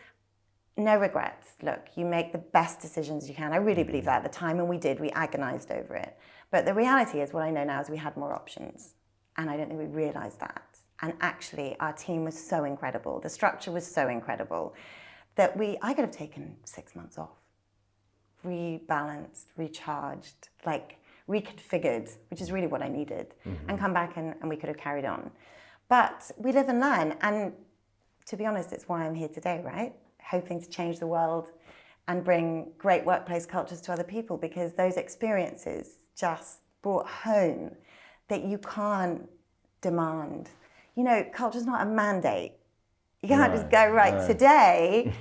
no regrets. Look, you make the best decisions you can. I really believe that at the time, and we did. We agonized over it. But the reality is, what I know now is we had more options. And I don't think we realized that. And actually, our team was so incredible. The structure was so incredible. that I could have taken 6 months off, rebalanced, recharged, like reconfigured, which is really what I needed, and come back and we could have carried on. But we live and learn. And to be honest, it's why I'm here today, right? Hoping to change the world and bring great workplace cultures to other people, because those experiences just brought home that you can't demand. You know, culture's not a mandate. You can't just go, today.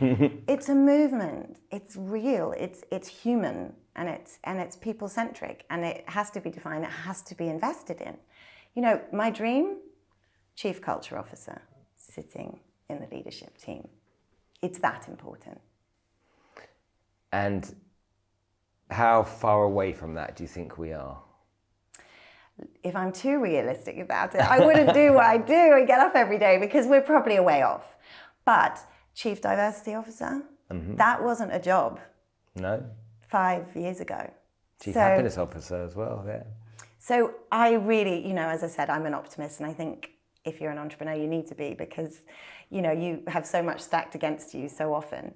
It's a movement. It's real. It's human, and it's people-centric, and it has to be defined. It has to be invested in. You know, my dream, Chief Culture Officer, sitting in the leadership team. It's that important. And how far away from that do you think we are? If I'm too realistic about it, I wouldn't do what I do and get up every day, because we're probably a way off. But Chief Diversity Officer, that wasn't a job. No. 5 years ago. Chief Happiness Officer as well, yeah. So I really, you know, as I said, I'm an optimist, and I think if you're an entrepreneur, you need to be, because, you know, you have so much stacked against you so often.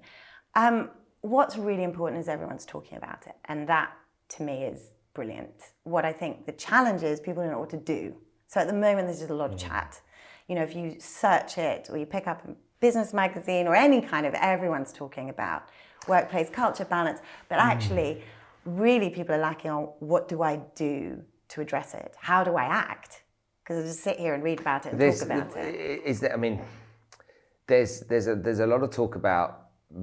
What's really important is everyone's talking about it, and that, to me, is brilliant. What I think the challenge is, people don't know what to do. So at the moment, there's just a lot of chat. You know, if you search it or you pick up a business magazine or any kind of, everyone's talking about workplace culture balance, but actually, really people are lacking on what do I do to address it? How do I act? Because I just sit here and read about it and talk about it. I mean, there's a lot of talk about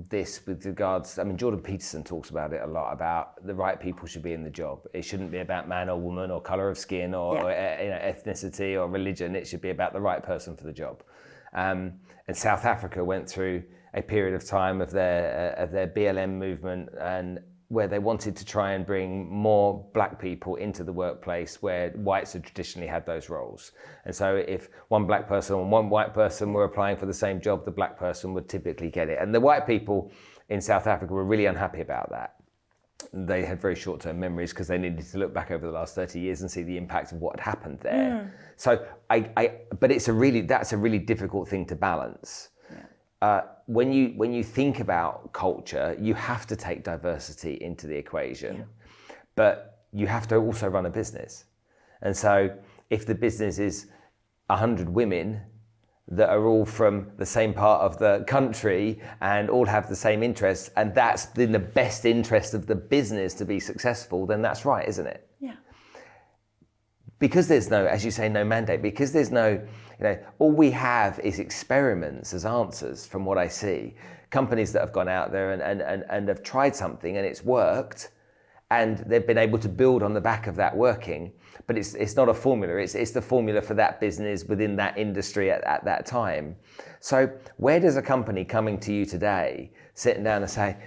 this with regards, I mean, Jordan Peterson talks about it a lot, about the right people should be in the job. It shouldn't be about man or woman or colour of skin or you know, ethnicity or religion. It should be about the right person for the job. And South Africa went through a period of time of their BLM movement, and where they wanted to try and bring more black people into the workplace where whites had traditionally had those roles. And so if one black person and one white person were applying for the same job, the black person would typically get it. And the white people in South Africa were really unhappy about that. They had very short-term memories because they needed to look back over the last 30 years and see the impact of what had happened there. So but that's a really difficult thing to balance. When you think about culture, you have to take diversity into the equation, but you have to also run a business. And so if the business is 100 women that are all from the same part of the country and all have the same interests, and that's in the best interest of the business to be successful, then that's right, isn't it? Yeah. Because there's no, as you say, no mandate, because there's no, you know, all we have is experiments as answers from what I see. Companies that have gone out there and have tried something and it's worked, and they've been able to build on the back of that working, but it's not a formula, it's the formula for that business within that industry at that time. So where does a company coming to you today, sitting down and say,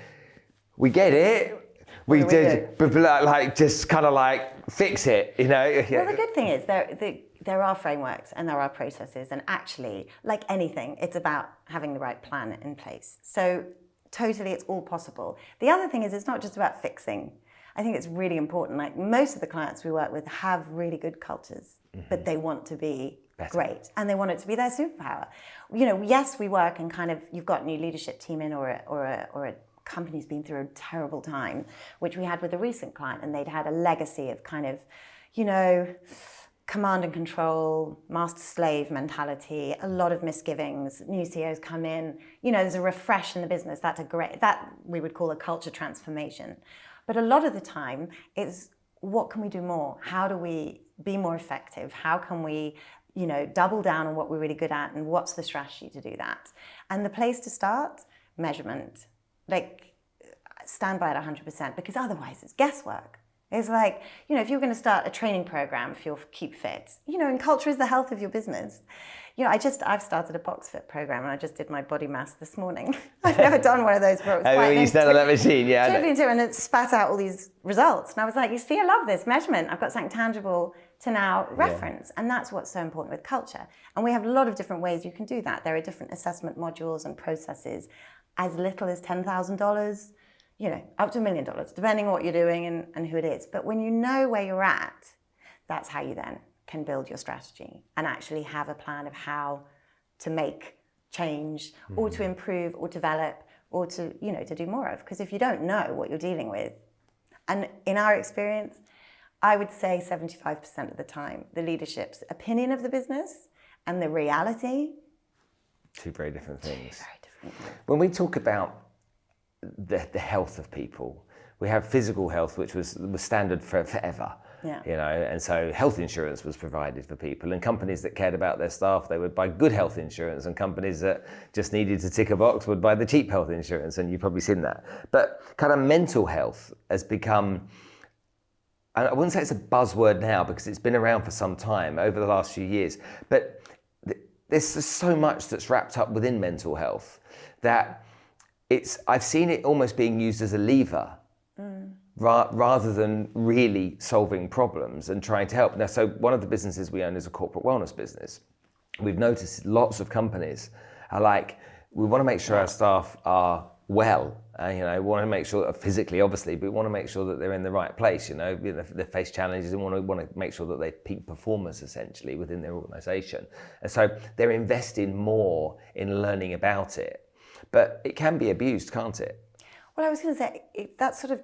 we get it, we did, but like just kind of like fix it, you know? Well, the good thing is there are frameworks and there are processes, and actually, like anything, it's about having the right plan in place. So totally, it's all possible. The other thing is, it's not just about fixing. I think it's really important. Like, most of the clients we work with have really good cultures, but they want to be great, and they want it to be their superpower. You know, yes, we work and kind of, you've got a new leadership team in, or a company's been through a terrible time, which we had with a recent client, and they'd had a legacy of kind of, you know, command and control, master-slave mentality, a lot of misgivings. New CEOs come in, you know, there's a refresh in the business. That's that we would call a culture transformation. But a lot of the time, it's what can we do more? How do we be more effective? How can we, you know, double down on what we're really good at, and what's the strategy to do that? And the place to start, measurement. Like, stand by it 100%, because otherwise it's guesswork. It's like, you know, if you're going to start a training program for your Keep Fit, you know, and culture is the health of your business. You know, I've started a box fit program, and I just did my body mass this morning. I've never done one of those before. When you stand on that machine, yeah. Totally, and it spat out all these results. And I was like, you see, I love this measurement. I've got something tangible to now reference. Yeah. And that's what's so important with culture. And we have a lot of different ways you can do that. There are different assessment modules and processes, as little as $10,000, you know, up to $1 million, depending on what you're doing and who it is. But when you know where you're at, that's how you then can build your strategy and actually have a plan of how to make change or to improve or develop or to, to do more of. Because if you don't know what you're dealing with, and in our experience, I would say 75% of the time, the leadership's opinion of the business and the reality. Two very different things. Very different things. When we talk about the health of people, we have physical health, which was standard forever. Yeah. And so health insurance was provided for people, and companies that cared about their staff, they would buy good health insurance, and companies that just needed to tick a box would buy the cheap health insurance, and you've probably seen that. But kind of mental health has become, I wouldn't say it's a buzzword now because it's been around for some time over the last few years, but there's just so much that's wrapped up within mental health that I've seen it almost being used as a lever. Rather than really solving problems and trying to help. Now, so one of the businesses we own is a corporate wellness business. We've noticed lots of companies are like, we want to make sure our staff are well. We want to make sure that physically, obviously, but we want to make sure that they're in the right place. They face challenges and want to make sure that they're peak performers essentially within their organisation. And so they're investing more in learning about it. But it can be abused, can't it? Well, I was going to say, that's sort of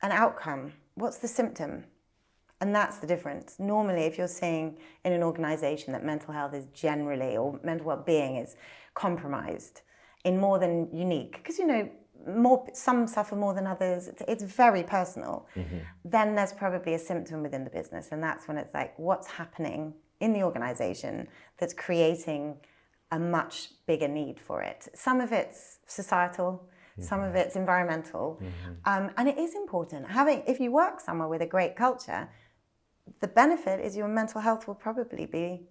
an outcome. What's the symptom? And that's the difference. Normally, if you're seeing in an organisation that mental health is generally, or mental well-being is compromised in more than unique, because, some suffer more than others, it's very personal, then there's probably a symptom within the business. And that's when it's like, what's happening in the organisation that's creating a much bigger need for it? Some of it's societal, some of it's environmental, and it is important. If you work somewhere with a great culture, the benefit is your mental health will probably be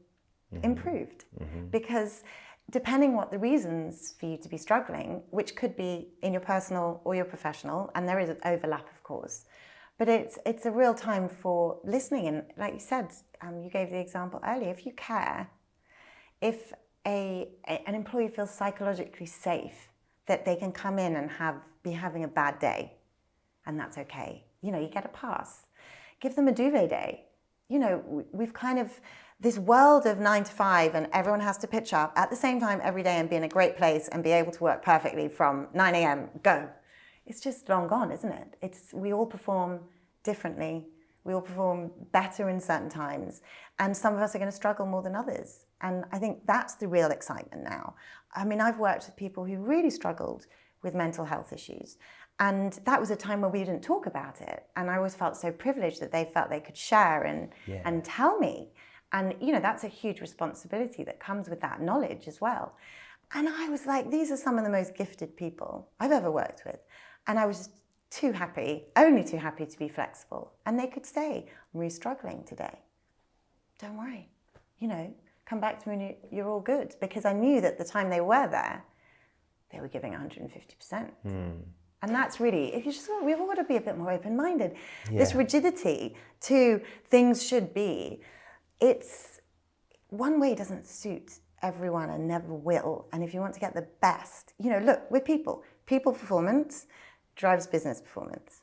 improved, because depending what the reasons for you to be struggling, which could be in your personal or your professional, and there is an overlap, of course, but it's a real time for listening. And like you said, you gave the example earlier, if you care, if an employee feels psychologically safe, that they can come in and be having a bad day, and that's okay. You get a pass. Give them a duvet day. We've kind of, this world of 9 to 5 and everyone has to pitch up at the same time every day and be in a great place and be able to work perfectly from 9 a.m. go. It's just long gone, isn't it? We all perform differently. We all perform better in certain times, and some of us are going to struggle more than others. And I think that's the real excitement now. I mean, I've worked with people who really struggled with mental health issues, and that was a time where we didn't talk about it. And I always felt so privileged that they felt they could share and tell me. And, that's a huge responsibility that comes with that knowledge as well. And I was like, these are some of the most gifted people I've ever worked with. And I was only too happy to be flexible. And they could say, I'm really struggling today. Don't worry, come back to me when you're all good. Because I knew that the time they were there, they were giving 150%. And that's really, we've all got to be a bit more open-minded. Yeah. This rigidity to things should be, one way doesn't suit everyone and never will. And if you want to get the best, look, we're people. People performance drives business performance.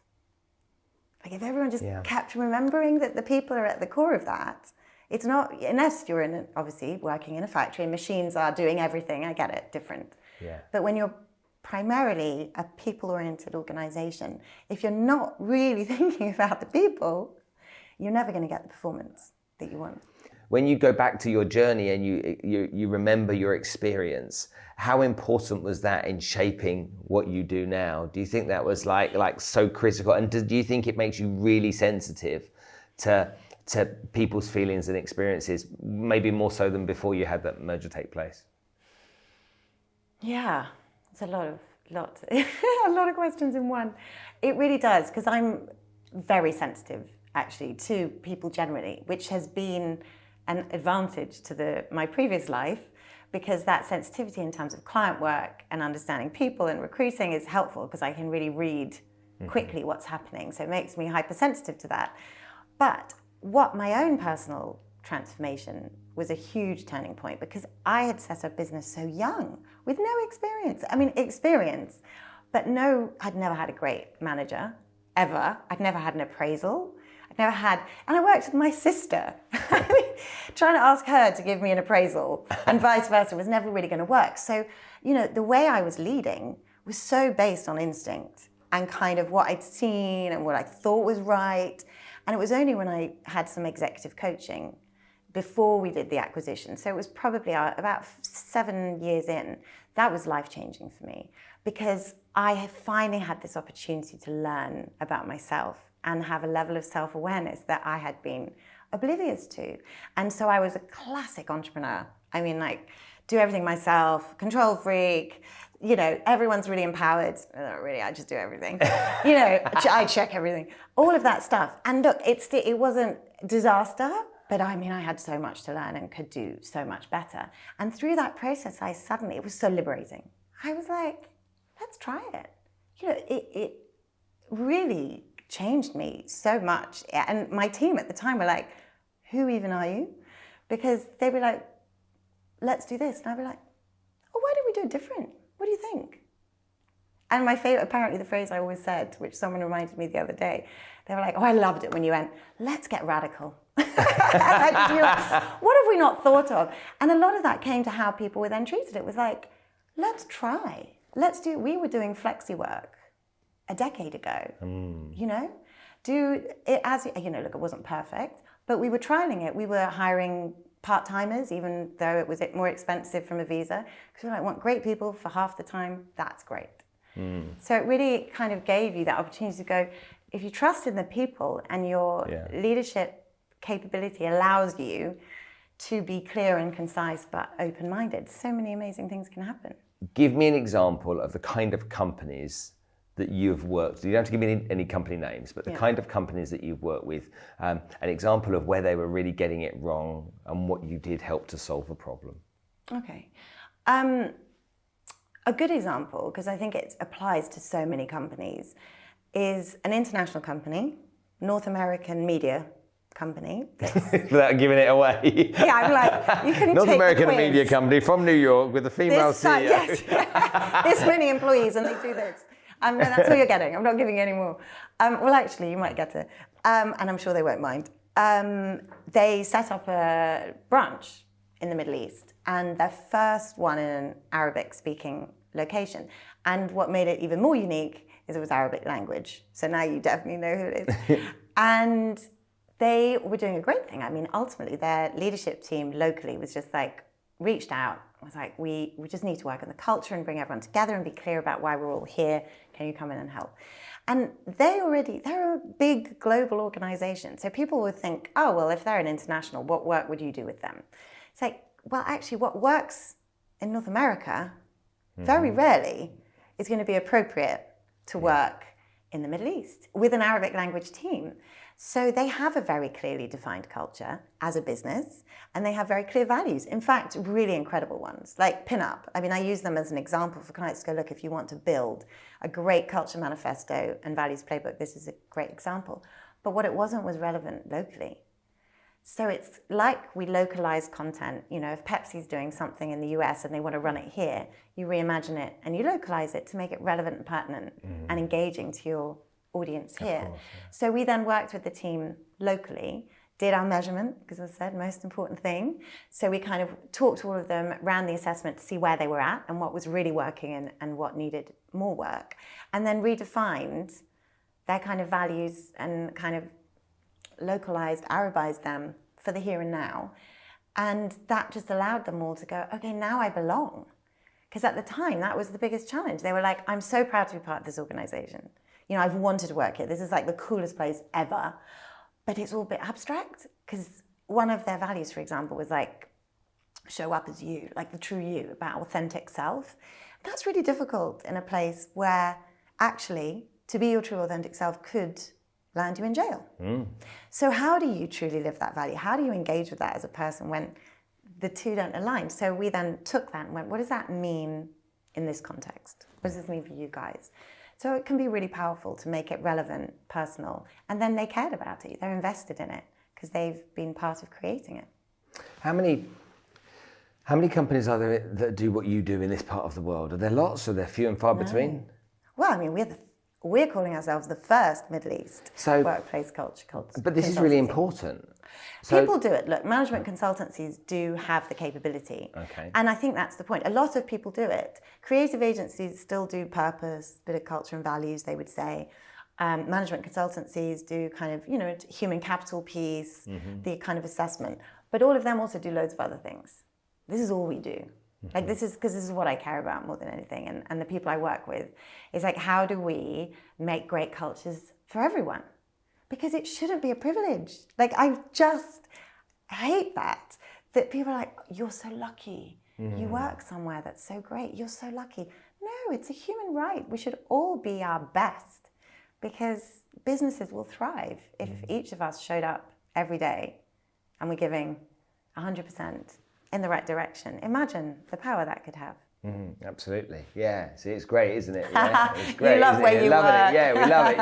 Like if everyone just kept remembering that the people are at the core of that, it's not, unless you're obviously working in a factory and machines are doing everything, I get it, different. Yeah. But when you're primarily a people-oriented organization, if you're not really thinking about the people, you're never going to get the performance that you want. When you go back to your journey and you remember your experience, how important was that in shaping what you do now? Do you think that was like so critical? And do you think it makes you really sensitive to people's feelings and experiences, maybe more so than before you had that merger take place? Yeah, it's a lot a lot of questions in one. It really does, because I'm very sensitive actually to people generally, which has been an advantage to my previous life, because that sensitivity in terms of client work and understanding people and recruiting is helpful, because I can really read quickly what's happening. So it makes me hypersensitive to that. But what my own personal transformation was a huge turning point, because I had set up business so young with no experience. I mean, experience, but I'd never had a great manager, ever. I'd never had an appraisal. And I worked with my sister. Trying to ask her to give me an appraisal and vice versa was never really going to work. So, the way I was leading was so based on instinct and kind of what I'd seen and what I thought was right. And it was only when I had some executive coaching before we did the acquisition. So it was probably about 7 years in. That was life-changing for me because I have finally had this opportunity to learn about myself and have a level of self-awareness that I had been oblivious to. And so I was a classic entrepreneur. I mean, like, do everything myself, control freak, you know, everyone's really empowered. Not really, I just do everything. You know, I check everything, all of that stuff. And look, it wasn't disaster, but I mean, I had so much to learn and could do so much better. And through that process, it was so liberating. I was like, let's try it. You know, it really changed me so much. And my team at the time were like, who even are you? Because they were like, let's do this. And I'd be like, oh, why don't we do it different? What do you think? And my favorite, apparently the phrase I always said, which someone reminded me the other day, they were like, oh, I loved it when you went, let's get radical. And I just realized, what have we not thought of? And a lot of that came to how people were then treated. It was like, let's try. We were doing flexi work a decade ago, you know? Do it as, you know, look, it wasn't perfect, but we were trialing it. We were hiring part-timers, even though it was more expensive from a visa, because we were like, want great people for half the time, that's great. So it really kind of gave you that opportunity to go, if you trust in the people and your leadership capability allows you to be clear and concise but open-minded, so many amazing things can happen. Give me an example of the kind of companies that you've worked. You don't have to give me any company names, but the kind of companies that you've worked with, an example of where they were really getting it wrong and what you did help to solve a problem. Okay. A good example, because I think it applies to so many companies, is an international company, North American media company. Without giving it away. Yeah, I'm like, you can North take American the quiz. media company from New York with a female CEO. Yes. This many employees and they do this. And that's all you're getting. I'm not giving you any more. Well, actually, you might get it. And I'm sure they won't mind. They set up a branch in the Middle East, and their first one in an Arabic-speaking location. And what made it even more unique is it was Arabic language. So now you definitely know who it is. And they were doing a great thing. I mean, ultimately, their leadership team locally was just like, reached out, was like, we just need to work on the culture and bring everyone together and be clear about why we're all here. Can you come in and help? And they're a big global organization. So people would think, oh, well, if they're an international, what work would you do with them? It's like, well, actually, what works in North America very rarely is going to be appropriate to work in the Middle East with an Arabic language team. So they have a very clearly defined culture as a business, and they have very clear values. In fact, really incredible ones, like Pin-Up. I mean, I use them as an example for clients to go, look, if you want to build a great culture manifesto and values playbook, this is a great example. But what it wasn't was relevant locally. So it's like we localize content. You know, if Pepsi's doing something in the US and they want to run it here, you reimagine it and you localize it to make it relevant and pertinent and engaging to your audience here. Course, yeah. So we then worked with the team locally, did our measurement, because as I said, most important thing. So we kind of talked to all of them, ran the assessment to see where they were at and what was really working and what needed more work, and then redefined their kind of values and kind of localized, Arabized them for the here and now. And that just allowed them all to go, okay, now I belong. Because at the time, that was the biggest challenge. They were like, I'm so proud to be part of this organization. You know, I've wanted to work here. This is like the coolest place ever. But it's all a bit abstract because one of their values, for example, was like, show up as you, like the true you, about authentic self. That's really difficult in a place where actually to be your true authentic self could land you in jail. So how do you truly live that value? How do you engage with that as a person when the two don't align? So we then took that and went, what does that mean in this context? What does this mean for you guys? So it can be really powerful to make it relevant, personal, and then they cared about it. They're invested in it because they've been part of creating it. How many companies are there that do what you do in this part of the world? Are there lots, or are there few and far between? Well, I mean, we're calling ourselves the first Middle East workplace culture. But this is really important. People do it. Look, management consultancies do have the capability. Okay. And I think that's the point. A lot of people do it. Creative agencies still do purpose, bit of culture and values, they would say. Management consultancies do kind of, human capital piece, the kind of assessment. But all of them also do loads of other things. This is all we do. Like this is what I care about more than anything. And the people I work with is like, how do we make great cultures for everyone? Because it shouldn't be a privilege. Like, I just hate that people are like, you're so lucky. You work somewhere that's so great. You're so lucky. No, it's a human right. We should all be our best because businesses will thrive if each of us showed up every day and we're giving 100% in the right direction. Imagine the power that could have. Absolutely. Yeah. See, it's great, isn't it? Yeah, it's great. You love where you loving work. it. Yeah, we love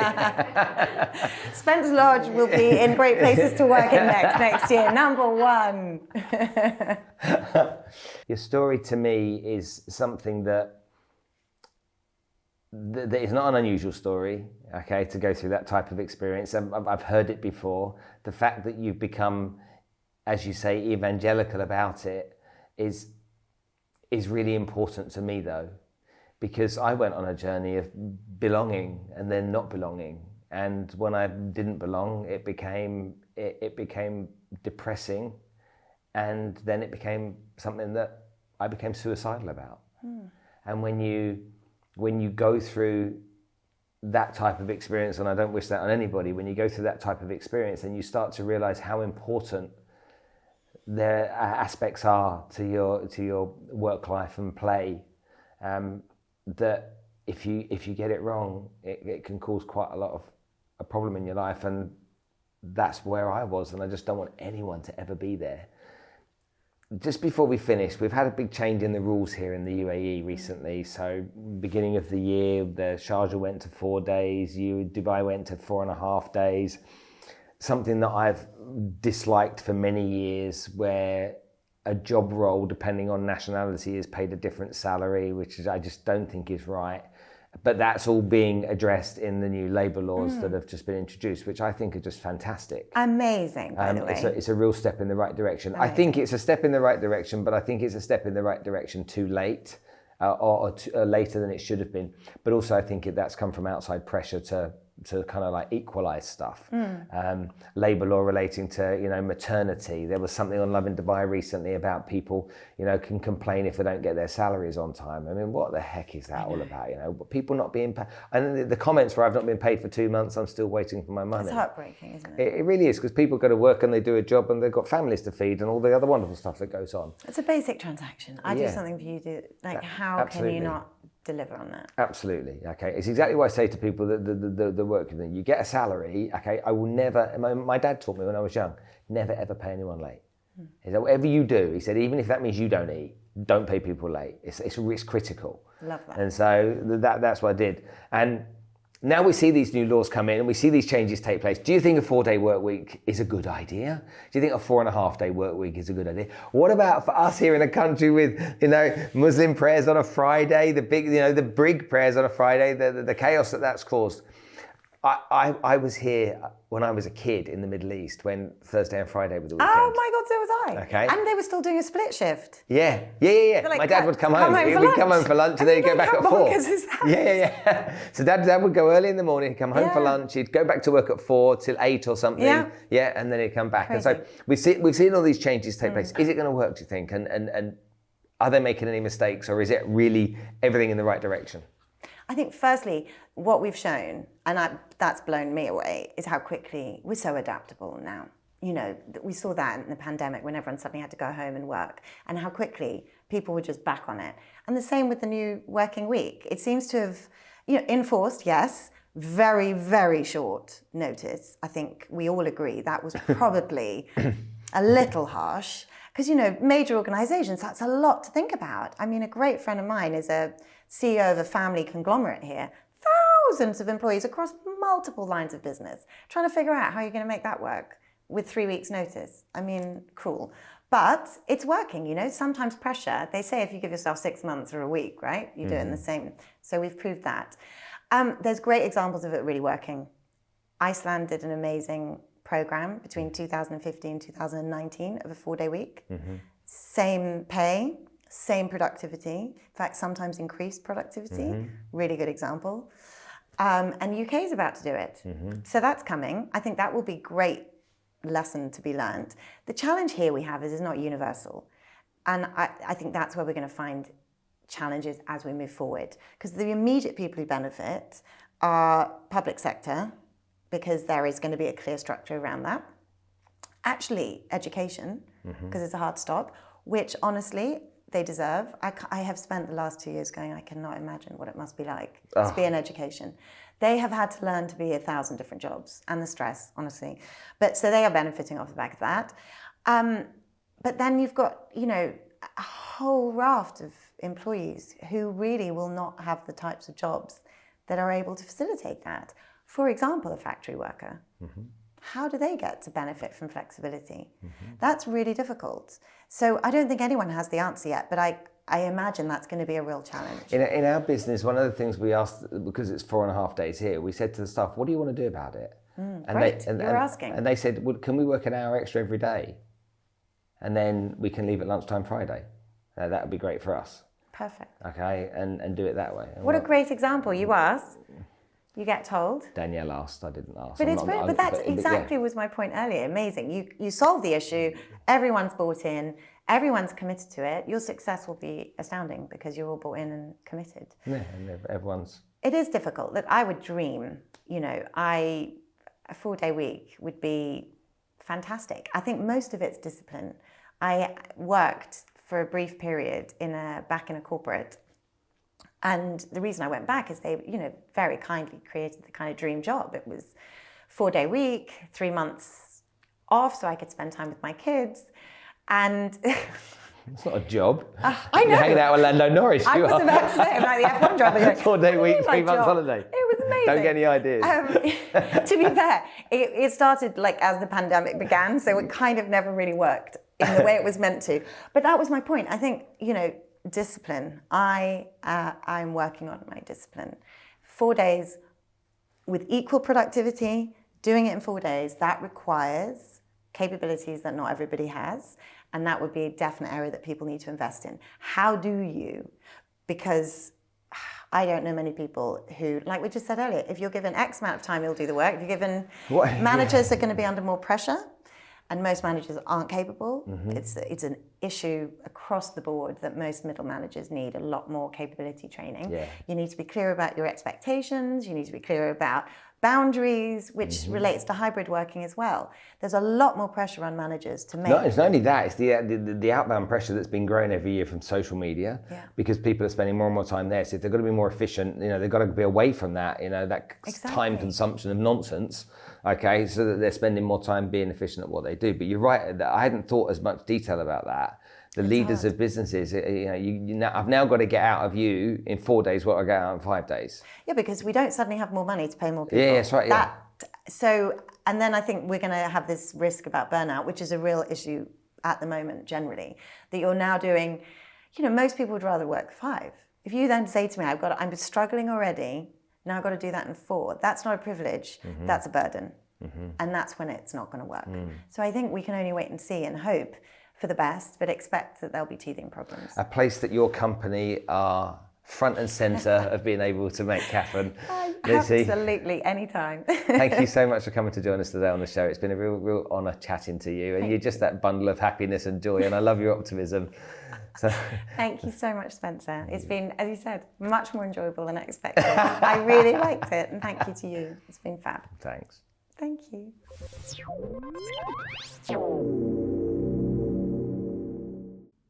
it. Spence Lodge will be in great places to work in next year. Number 1. Your story to me is something that is not an unusual story, okay, to go through that type of experience. I've heard it before. The fact that you've become, as you say, evangelical about it is really important to me, though, because I went on a journey of belonging and then not belonging, and when I didn't belong, it became depressing, and then it became something that I became suicidal about. And when you go through that type of experience, and I don't wish that on anybody, when you go through that type of experience, then you start to realize how important their aspects are to your work life and play, that if you get it wrong, it can cause quite a lot of a problem in your life. And that's where I was, and I just don't want anyone to ever be there. Just before we finish, we've had a big change in the rules here in the UAE recently. So beginning of the year, the Sharjah went to 4 days, Dubai went to 4.5 days. Something that I've disliked for many years, where a job role, depending on nationality, is paid a different salary, which I just don't think is right. But that's all being addressed in the new labour laws that have just been introduced, which I think are just fantastic. Amazing, by the way. It's a real step in the right direction. Right. I think it's a step in the right direction, but I think it's a step in the right direction too late, or later than it should have been. But also I think that's come from outside pressure to kind of like equalise stuff. Labour law relating to, maternity. There was something on Love in Dubai recently about people, can complain if they don't get their salaries on time. I mean, what the heck is that all about? People not being paid. And the comments where I've not been paid for 2 months, I'm still waiting for my money. It's heartbreaking, isn't it? It really is, because people go to work and they do a job and they've got families to feed and all the other wonderful stuff that goes on. It's a basic transaction. I do something for you, how Absolutely. can you not deliver on that? Absolutely. Okay, it's exactly what I say to people that the work with me. You get a salary. Okay, I will never. My dad taught me when I was young, never ever pay anyone late. He said, whatever you do, he said, even if that means you don't eat, don't pay people late. It's critical. Love that. And so that's what I did. And now we see these new laws come in and we see these changes take place. Do you think a 4-day work week is a good idea? Do you think a 4.5-day work week is a good idea? What about for us here in a country with, Muslim prayers on a Friday, the big prayers on a Friday, the chaos that's caused? I was here when I was a kid in the Middle East when Thursday and Friday were the weekend. Oh my God, so was I. Okay. And they were still doing a split shift. Yeah. Like, my dad would come home. We'd come home for lunch and then he'd go back at 4. Yeah. So dad would go early in the morning, he'd come home for lunch, he'd go back to work at 4 till 8 or something. Yeah. And then he'd come back. Crazy. And so we've seen all these changes take place. Is it going to work, do you think? And are they making any mistakes, or is it really everything in the right direction? I think firstly, what we've shown, and that's blown me away, is how quickly we're so adaptable now. We saw that in the pandemic when everyone suddenly had to go home and work, and how quickly people were just back on it. And the same with the new working week. It seems to have, enforced, yes, very, very short notice. I think we all agree that was probably a little harsh because, major organizations, that's a lot to think about. I mean, a great friend of mine is a CEO of a family conglomerate here, thousands of employees across multiple lines of business, trying to figure out how you're going to make that work with 3 weeks notice. I mean, cruel. But it's working, sometimes pressure. They say if you give yourself 6 months or a week, right? You do it in the same. So we've proved that. There's great examples of it really working. Iceland did an amazing program between 2015 and 2019 of a 4-day week. Same pay, same productivity. In fact, sometimes increased productivity. Really good example. And UK is about to do it. So that's coming. I think that will be great lesson to be learned. The challenge here we have is it's not universal. And I think that's where we're going to find challenges as we move forward. Because the immediate people who benefit are public sector, because there is going to be a clear structure around that. Actually, education, because it's a hard stop, which honestly, they deserve. I have spent the last 2 years going, I cannot imagine what it must be like to be in education. They have had to learn to be 1,000 different jobs, and the stress, honestly. But so they are benefiting off the back of that. But then you've got, a whole raft of employees who really will not have the types of jobs that are able to facilitate that. For example, a factory worker. How do they get to benefit from flexibility? That's really difficult. So I don't think anyone has the answer yet, but I imagine that's going to be a real challenge. In our business, one of the things we asked, because it's 4.5 days here, we said to the staff, what do you want to do about it? And you were asking. And they said, well, can we work an hour extra every day? And then we can leave at lunchtime Friday. That would be great for us. Perfect. Okay, and do it that way. What a great example. You asked, you get told. Danielle asked, I didn't ask. But that's exactly was my point earlier. Amazing. You solve the issue, everyone's bought in, everyone's committed to it. Your success will be astounding because you're all bought in and committed. Yeah, and everyone's... It is difficult. Look, I would dream, a 4-day week would be fantastic. I think most of it's discipline. I worked for a brief period back in a corporate. And the reason I went back is they, very kindly created the kind of dream job. It was 4-day week, 3 months off so I could spend time with my kids. And it's not a job. I know. You're hanging out with Lando Norris. I was about to say, I'm like the F1 driver. 4-day week, 3 months holiday. It was amazing. Don't get any ideas. To be fair, it started as the pandemic began, so it kind of never really worked in the way it was meant to. But that was my point. I think, discipline. I'm working on my discipline. 4 days with equal productivity, doing it in 4 days, that requires capabilities that not everybody has. And that would be a definite area that people need to invest in. How do you? Because I don't know many people who, like we just said earlier, if you're given X amount of time, you'll do the work. If you're given managers are going to be under more pressure, and most managers aren't capable. It's an issue across the board that most middle managers need a lot more capability training. You need to be clear about your expectations. You need to be clear about boundaries, which relates to hybrid working as well. There's a lot more pressure on managers to make... No, it's not only that, it's the outbound pressure that's been growing every year from social media, because people are spending more and more time there. So if they've got to be more efficient, they've got to be away from that, that time consumption of nonsense, okay, so that they're spending more time being efficient at what they do. But you're right, I hadn't thought as much detail about that. The leaders of businesses, I've now got to get out of you in 4 days what I get out in 5 days. Yeah, because we don't suddenly have more money to pay more people. Yeah, that's right. And then I think we're going to have this risk about burnout, which is a real issue at the moment generally, that you're now doing, most people would rather work 5. If you then say to me, I'm struggling already, now I've got to do that in 4, that's not a privilege, that's a burden. And that's when it's not going to work. So I think we can only wait and see and hope for the best, but expect that there'll be teething problems. A place that your company are front and centre of being able to make happen. Lucy, absolutely, anytime. Thank you so much for coming to join us today on the show. It's been a real honour chatting to you, and you're just that bundle of happiness and joy, and I love your optimism. So. Thank you so much, Spencer. It's been, as you said, much more enjoyable than expected. I really liked it, and thank you to you. It's been fab. Thanks. Thank you.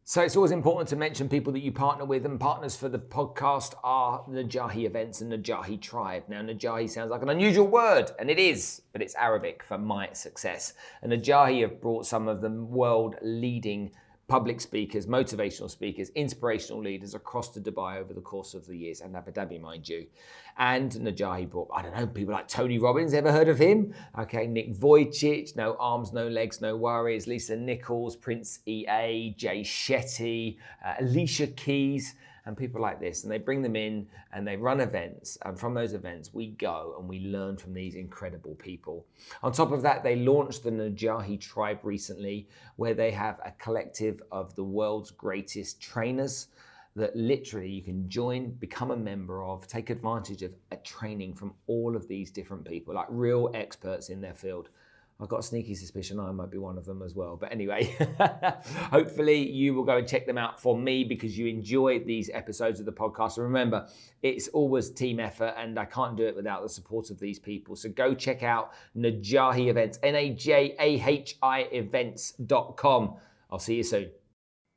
So it's always important to mention people that you partner with, and partners for the podcast are Najahi Events and Najahi Tribe. Now, Najahi sounds like an unusual word, and it is, but it's Arabic for my success. And Najahi have brought some of the world-leading public speakers, motivational speakers, inspirational leaders across to Dubai over the course of the years, and Abu Dhabi, mind you. And Najahi brought, people like Tony Robbins, ever heard of him? Okay, Nick Vujicic, no arms, no legs, no worries, Lisa Nichols, Prince EA, Jay Shetty, Alicia Keys, and people like this, and they bring them in and they run events, and from those events we go and we learn from these incredible people. On top of that, they launched the Najahi Tribe recently, where they have a collective of the world's greatest trainers that literally you can join, become a member of, take advantage of a training from all of these different people, like real experts in their field. I've got a sneaky suspicion I might be one of them as well. But anyway, hopefully you will go and check them out for me because you enjoy these episodes of the podcast. And remember, it's always team effort and I can't do it without the support of these people. So go check out Najahi Events, Najahi events.com. I'll see you soon.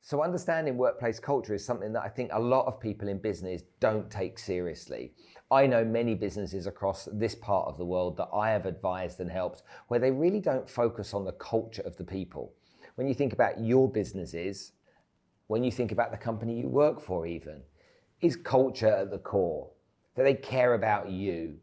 So understanding workplace culture is something that I think a lot of people in business don't take seriously. I know many businesses across this part of the world that I have advised and helped where they really don't focus on the culture of the people. When you think about your businesses, when you think about the company you work for even, is culture at the core? Do they care about you?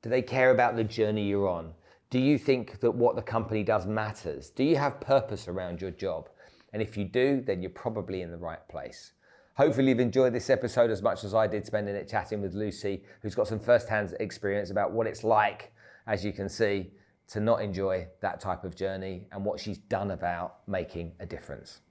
Do they care about the journey you're on? Do you think that what the company does matters? Do you have purpose around your job? And if you do, then you're probably in the right place. Hopefully you've enjoyed this episode as much as I did spending it chatting with Lucy, who's got some first-hand experience about what it's like, as you can see, to not enjoy that type of journey and what she's done about making a difference.